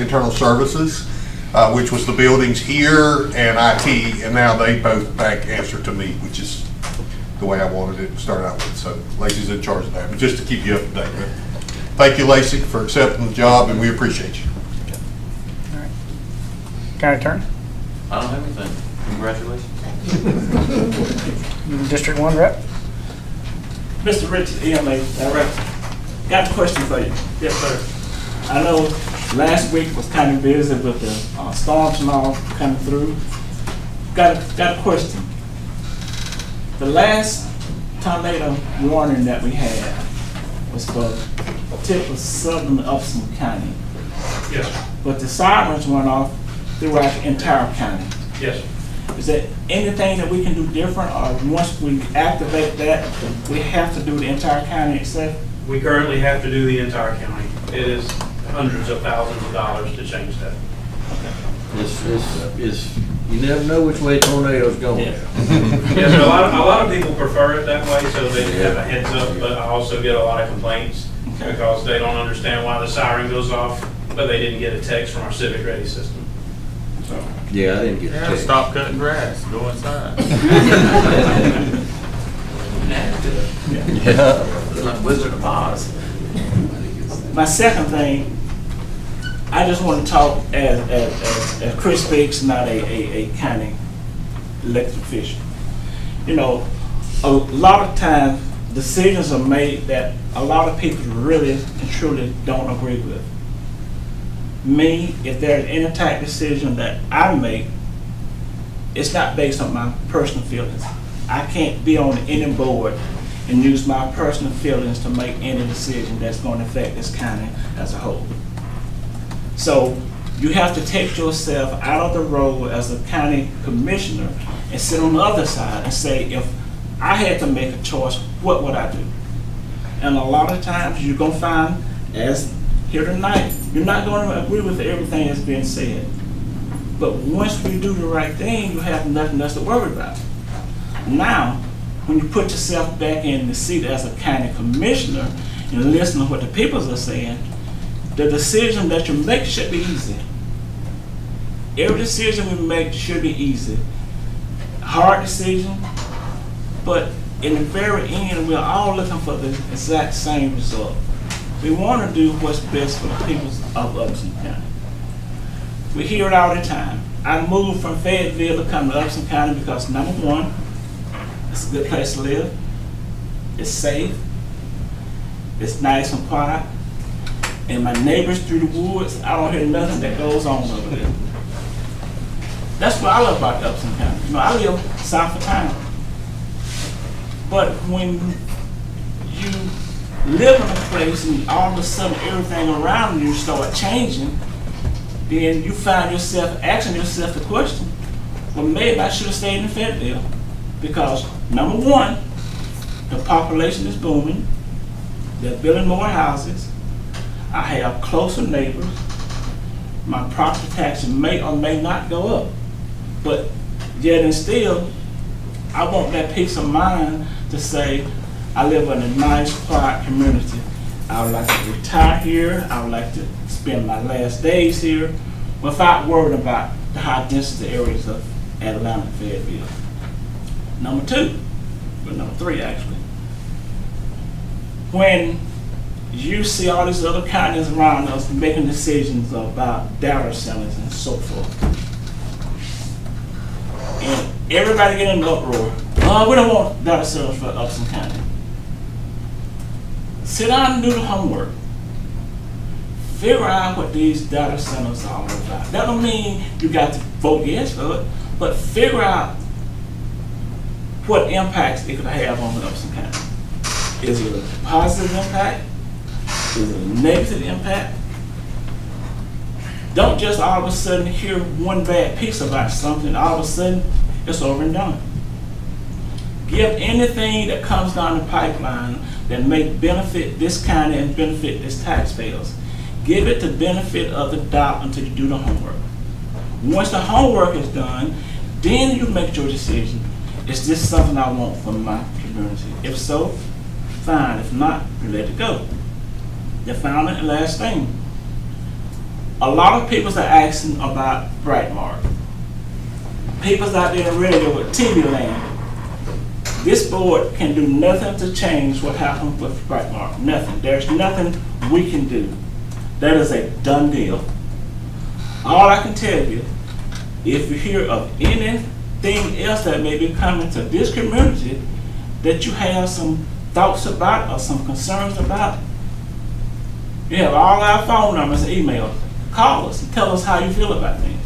which was the buildings here and IT, and now they both back answer to me, which is the way I wanted it to start out with. So Lacey's in charge of that, but just to keep you up to date. But thank you, Lacey, for accepting the job, and we appreciate you. All right. County Attorney? I don't have anything. Congratulations. District 1 rep? Mr. Richard, EMA Director, got a question for you. Yes, sir. I know last week was kind of busy with the storms and all coming through. Got a question. The last tornado warning that we had was for the tip of southern Upson County. Yes, sir. But the sirens went off throughout the entire county. Yes, sir. Is there anything that we can do different, or once we activate that, we have to do the entire county itself? We currently have to do the entire county. It is hundreds of thousands of dollars to change that. You never know which way tornadoes go. Yes, sir. A lot of people prefer it that way, so they have a heads up, but I also get a lot of complaints because they don't understand why the siren goes off, but they didn't get a text from our Civic Ready system. So. Yeah, I didn't get Yeah, that. stop cutting grass, go inside. Yeah. Like Wizard of Oz. My second thing, I just want to talk as Chris speaks, not a county elected official. You know, a lot of times decisions are made that a lot of people really and truly don't agree with. Me, if there's any type of decision that I make, it's not based on my personal feelings. I can't be on any board and use my personal feelings to make any decision that's going to affect this county as a whole. So you have to take yourself out of the role as a county commissioner and sit on the other side and say, if I had to make a choice, what would I do? And a lot of times you're going to find, as here tonight, you're not going to agree with everything that's being said. But once we do the right thing, you have nothing else to worry about. Now, when you put yourself back in the seat as a county commissioner and listen to what the people are saying, the decision that you make should be easy. Every decision we make should be easy. Hard decision, but in the very end, we're all looking for the exact same result. We want to do what's best for the people of Upson County. We hear it all the time. I moved from Fayetteville to come to Upson County because number one, it's a good place to live. It's safe. It's nice and quiet. And my neighbors through the woods, I don't hear nothing that goes on over there. That's what I love about Upson County. You know, I live south of town. But when you live in a place and all of a sudden everything around you start changing, then you find yourself asking yourself the question, well, maybe I should have stayed in Fayetteville. Because number one, the population is booming. They're building more houses. I have closer neighbors. My property taxes may or may not go up. But yet and still, I want that peace of mind to say, I live in a nice, quiet community. I would like to retire here. I would like to spend my last days here without worrying about the high density areas of Atlanta and Fayetteville. Number two, but number three actually, when you see all these other counties around us making decisions about data centers and so forth, and everybody getting an uproar, oh, we don't want data centers for Upson County. Sit down and do the homework. Figure out what these data centers are all about. That don't mean you got to vote yes for it, but figure out what impacts it could have on Upson County. Is it a positive impact? Is it a negative impact? Don't just all of a sudden hear one bad piece about something, all of a sudden it's over and done. Give anything that comes down the pipeline that may benefit this county and benefit this taxpayers. Give it the benefit of the doubt until you do the homework. Once the homework is done, then you make your decision. Is this something I want for my community? If so, fine. If not, you let it go. The final and last thing. A lot of people are asking about Brightmark. People's out there in radio with TV land. This board can do nothing to change what happened with Brightmark. Nothing. There's nothing we can do. That is a done deal. All I can tell you, if you hear of anything else that may be coming to this community that you have some thoughts about or some concerns about, you have all our phone numbers and email. Call us and tell us how you feel about things.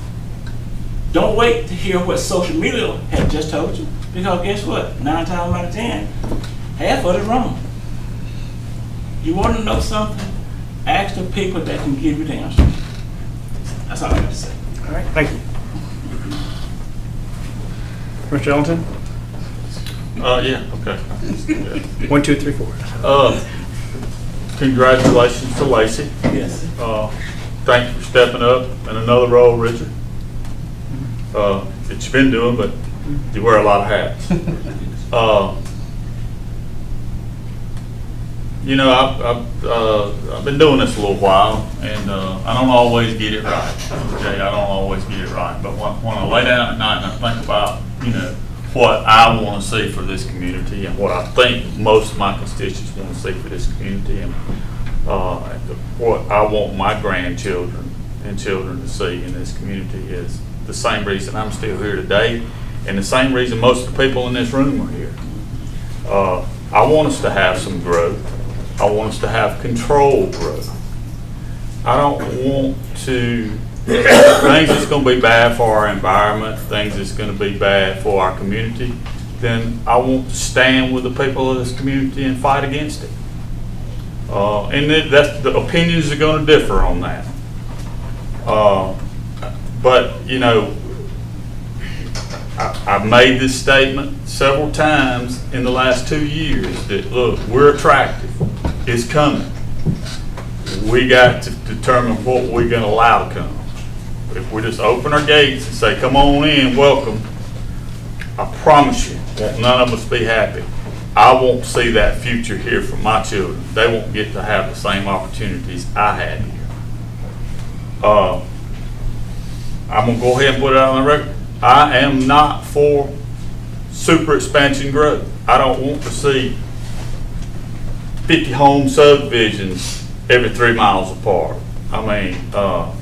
Don't wait to hear what social media has just told you, because guess what? 9 times out of 10, half of it is wrong. You want to know something? Ask the people that can give you the answer. That's all I got to say. All right, thank you. Mr. Ellington? Yeah, okay. 1, 2, 3, 4. Congratulations to Lacey. Yes. Thank you for stepping up in another role, Richard. That you've been doing, but you wear a lot of hats. You know, I've been doing this a little while, and I don't always get it right. Okay, I don't always get it right. But when I lay down at night and I think about, you know, what I want to see for this community and what I think most of my constituents want to see for this community, and what I want my grandchildren and children to see in this community, is the same reason I'm still here today, and the same reason most of the people in this room are here. I want us to have some growth. I want us to have controlled growth. I don't want to, things that's going to be bad for our environment, things that's going to be bad for our community, then I want to stand with the people of this community and fight against it. And that's, the opinions are going to differ on that. But, you know, I've made this statement several times in the last 2 years that, look, we're attractive. It's coming. We got to determine what we're going to allow to come. if we just open our gates and say, come on in, welcome, I promise you, won't none of us be happy. I won't see that future here for my children. They won't get to have the same opportunities I had here. I'm gonna go ahead and put it out on the record. I am not for super expansion growth. I don't want to see 50 home subdivisions every 3 miles apart. I mean, I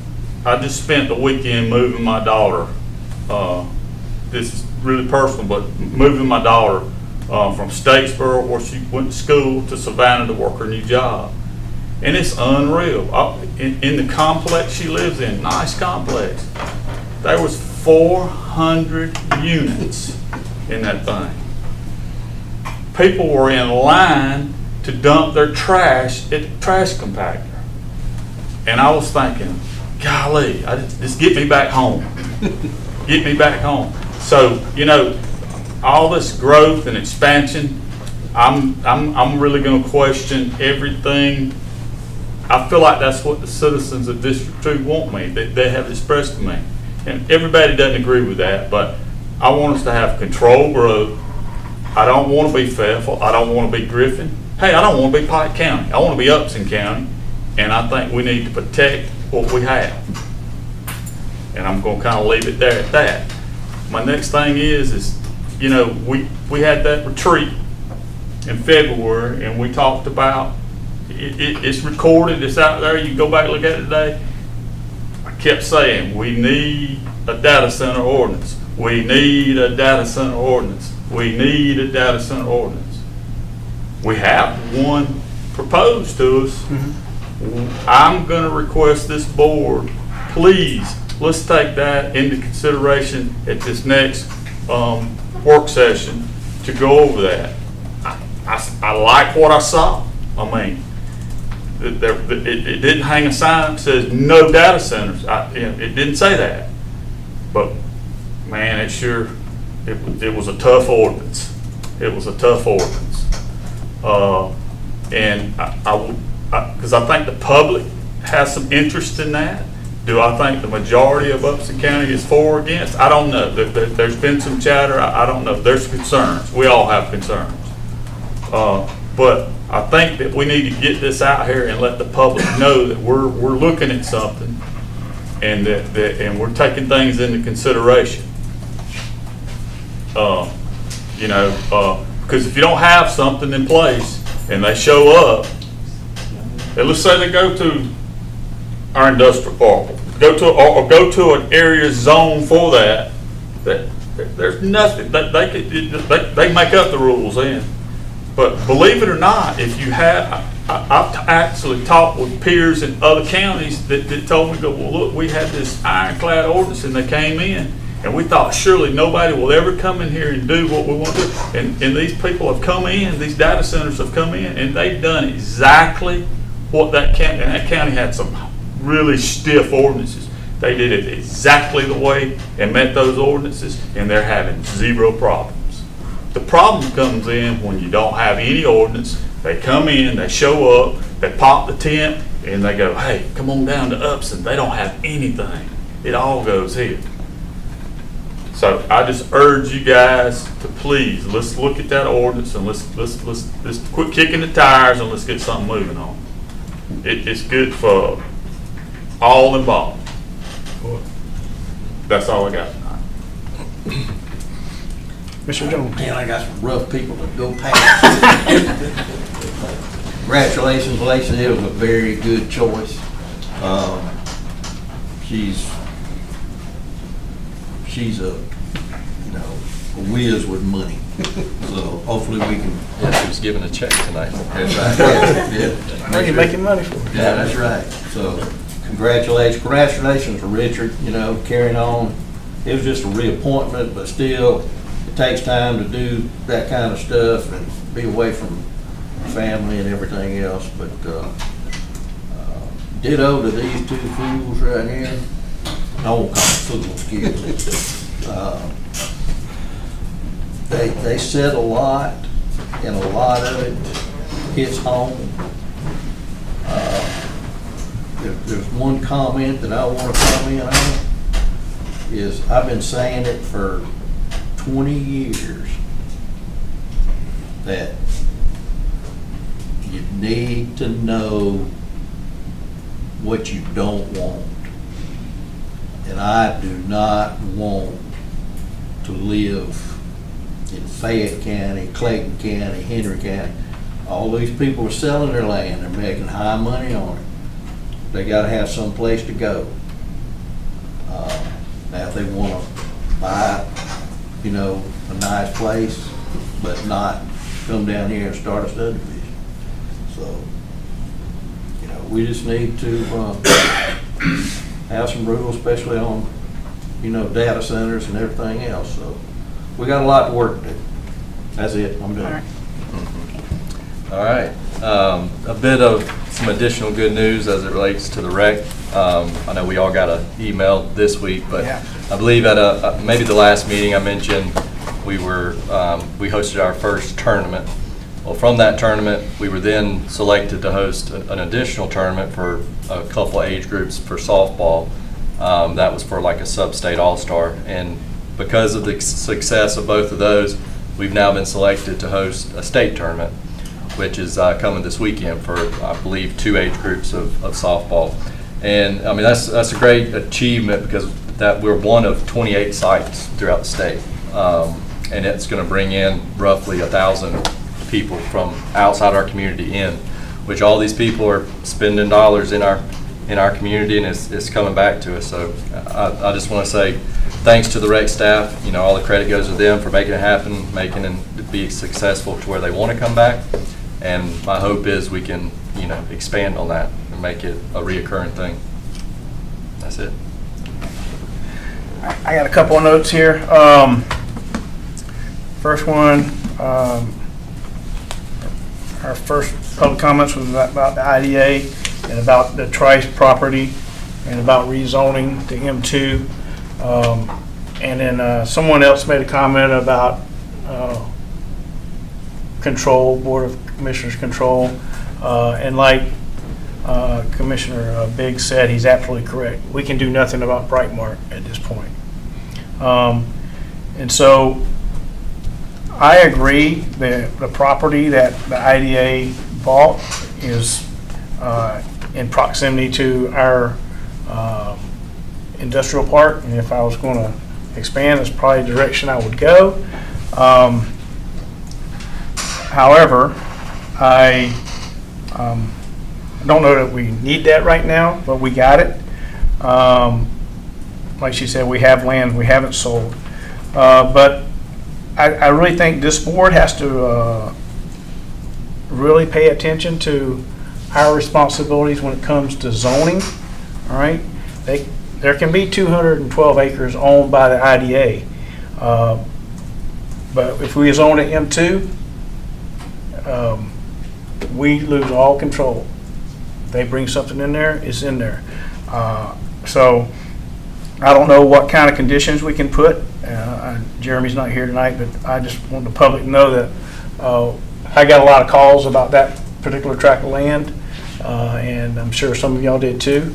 just spent the weekend moving my daughter. This is really personal, but moving my daughter from Statesboro, where she went to school, to Savannah to work her new job. And it's unreal. In the complex she lives in, nice complex, there was 400 units in that thing. People were in line to dump their trash at the trash compactor. And I was thinking, golly, just get me back home. Get me back home. So, you know, all this growth and expansion, I'm really gonna question everything. I feel like that's what the citizens of District 2 want me, they have expressed to me. And everybody doesn't agree with that, but I want us to have controlled growth. I don't want to be Fayetteville. I don't want to be Griffin. Hey, I don't want to be Pike County. I want to be Upson County. And I think we need to protect what we have. And I'm going to kind of leave it there at that. My next thing is you know, we had that retreat in February, and we talked about, it's recorded, it's out there, you can go back and look at it today. I kept saying, we need a data center ordinance. We need a data center ordinance. We need a data center ordinance. We have one proposed to us. I'm going to request this board, please, let's take that into consideration at this next work session to go over that. I like what I saw. I mean, it didn't hang a sign that says no data centers. It didn't say that. But man, it was a tough ordinance. It was a tough ordinance. And because I think the public has some interest in that. Do I think the majority of Upson County is for or against? I don't know. There's been some chatter. I don't know. There's concerns. We all have concerns. But I think that we need to get this out here and let the public know that we're looking at something, and and we're taking things into consideration. You know, because if you don't have something in place and they show up, and let's say they go to our industrial park, go to an area zone for that there's nothing they make up the rules in. But believe it or not, if you have, I've actually talked with peers in other counties that told me, well, look, we had this ironclad ordinance and they came in, and we thought surely nobody will ever come in here and do what we want to do. And these people have come in, these data centers have come in, and they've done exactly what that county, and that county had some really stiff ordinances. They did it exactly the way and met those ordinances, and they're having zero problems. The problem comes in when you don't have any ordinance. They come in, they show up, they pop the tent, and they go, hey, come on down to Upson. They don't have anything. It all goes here. So I just urge you guys to please, let's look at that ordinance and let's quit kicking the tires and let's get something moving on. It's good for all involved. That's all I got tonight. Mr. Jones. Man, I got some rough people to go past. Congratulations, Lacey. It was a very good choice. She's a whiz with money. So hopefully we can. Yeah, she was given a check tonight. That's right. Yeah. Now you're making money for it. Yeah, that's right. So congratulations to Richard, carrying on. It was just a reappointment, but still, it takes time to do that kind of stuff and be away from family and everything else. But ditto to these two fools right here. I won't call them fools, excuse me. They said a lot, and a lot of it hits home. There's one comment that I want to comment on. is, I've been saying it for 20 years, that you need to know what you don't want. And I do not want to live in Fayette County, Clayton County, Henry County. All these people are selling their land, they're making high money on it. They gotta have some place to go. Now, if they wanna buy, you know, a nice place, but not come down here and start a subdivision. So, you know, we just need to, have some rules, especially on, you know, data centers and everything else. So, we got a lot to work to do. That's it, I'm done. All right. A bit of some additional good news as it relates to the rec. I know we all got an email this week, but I believe at maybe the last meeting I mentioned we hosted our first tournament. Well, from that tournament, we were then selected to host an additional tournament for a couple of age groups for softball. That was for like a sub-state all-star, and because of the success of both of those, we've now been selected to host a state tournament, which is coming this weekend for, I believe, 2 age groups of softball. And I mean, that's a great achievement because that we're one of 28 sites throughout the state. And it's going to bring in roughly 1,000 people from outside our community in, which all these people are spending dollars in our community, and it's coming back to us. So I just want to say thanks to the rec staff. You know, all the credit goes to them for making it happen, making it be successful to where they want to come back. And my hope is we can, you know, expand on that and make it a reoccurring thing. That's it. I got a couple of notes here. First one, our first public comments was about the IDA and about the Trice property and about rezoning to M2. And then someone else made a comment about control, Board of Commissioners control. And like Commissioner Biggs said, he's absolutely correct. We can do nothing about Brightmark at this point. And so I agree that the property that the IDA bought is in proximity to our industrial park, and if I was going to expand, that's probably the direction I would go. However, I don't know that we need that right now, but we got it. Like she said, we have land we haven't sold. But I really think this board has to really pay attention to our responsibilities when it comes to zoning. All right, there can be 212 acres owned by the IDA, but if we zone it M2, we lose all control. If they bring something in there, it's in there. So I don't know what kind of conditions we can put. Jeremy's not here tonight, but I just want the public to know that I got a lot of calls about that particular tract of land, and I'm sure some of y'all did too.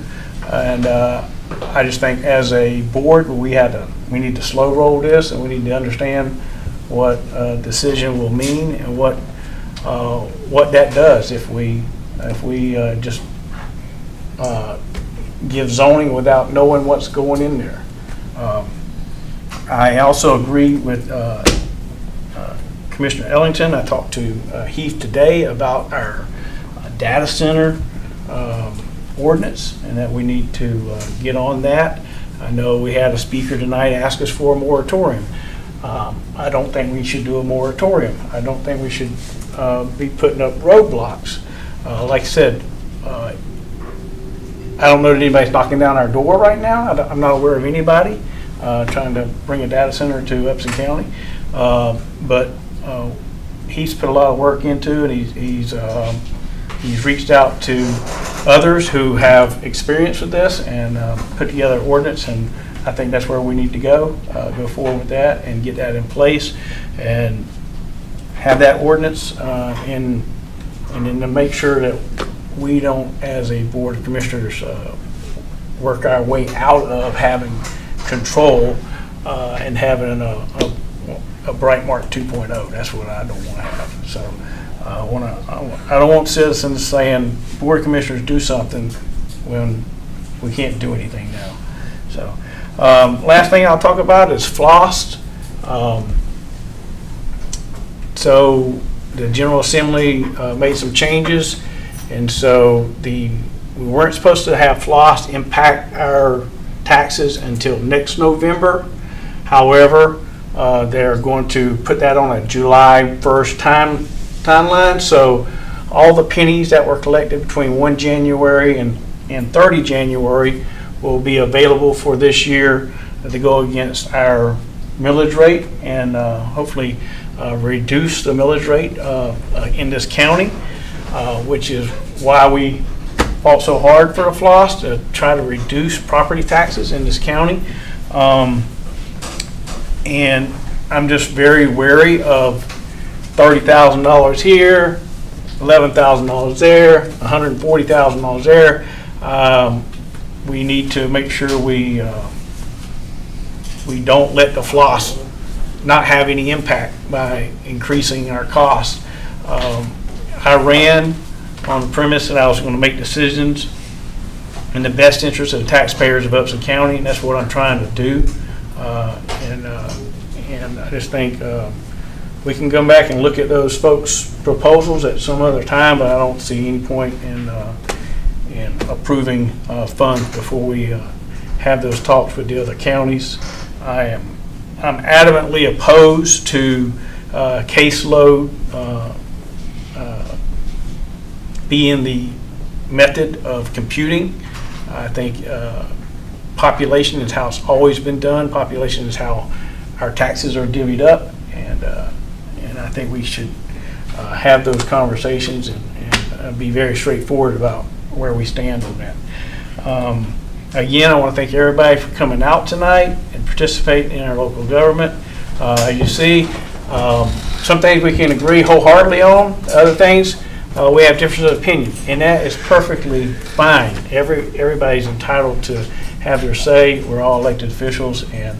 And I just think as a board, we need to slow roll this, and we need to understand what a decision will mean and what that does if we just give zoning without knowing what's going in there. I also agree with Commissioner Ellington. I talked to Heath today about our data center ordinance, and that we need to get on that. I know we had a speaker tonight ask us for a moratorium. I don't think we should do a moratorium. I don't think we should be putting up roadblocks. Like I said, I don't know that anybody's knocking down our door right now. I'm not aware of anybody trying to bring a data center to Upson County. But he's put a lot of work into it. He's reached out to others who have experience with this and put together an ordinance, and I think that's where we need to go forward with that and get that in place and have that ordinance and then to make sure that we don't, as a Board of Commissioners, work our way out of having control and having a bright mark 2.0. That's what I don't want to have. So I don't want citizens saying, Board of Commissioners, do something when we can't do anything now. So last thing I'll talk about is floss. So the General Assembly made some changes, and so we weren't supposed to have floss impact our taxes until next November. However, they're going to put that on a July 1st timeline. So all the pennies that were collected between 1 January and 30 January will be available for this year to go against our millage rate and hopefully reduce the millage rate in this county, which is why we fought so hard for the floss, to try to reduce property taxes in this county. And I'm just very wary of $30,000 here, $11,000 there, $140,000 there. We need to make sure we don't let the floss not have any impact by increasing our costs. I ran on the premise that I was going to make decisions in the best interest of the taxpayers of Upson County, and that's what I'm trying to do. And I just think we can come back and look at those folks' proposals at some other time, but I don't see any point in approving funds before we have those talks with the other counties. I'm adamantly opposed to caseload being the method of computing. I think population is how it's always been done. Population is how our taxes are divvied up, and I think we should have those conversations and be very straightforward about where we stand on that. Again, I want to thank everybody for coming out tonight and participating in our local government. As you see, some things we can agree wholeheartedly on. Other things, we have differences of opinion, and that is perfectly fine. Everybody's entitled to have their say. We're all elected officials, and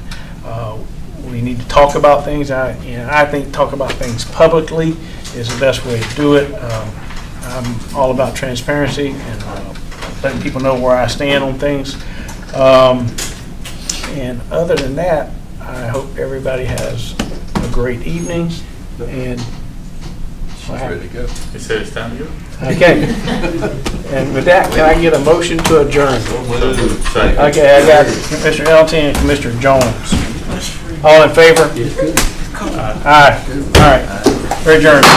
we need to talk about things. I think talk about things publicly is the best way to do it. I'm all about transparency and letting people know where I stand on things. And other than that, I hope everybody has a great evening. And She's ready to go. It said it's time to go. Okay. And with that, can I get a motion to adjourn? Second. Okay, I got Mr. Elton and Commissioner Jones. All in favor? Aye. All right. We're adjourned.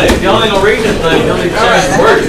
If y'all ain't gonna read this thing, y'all need to change the word.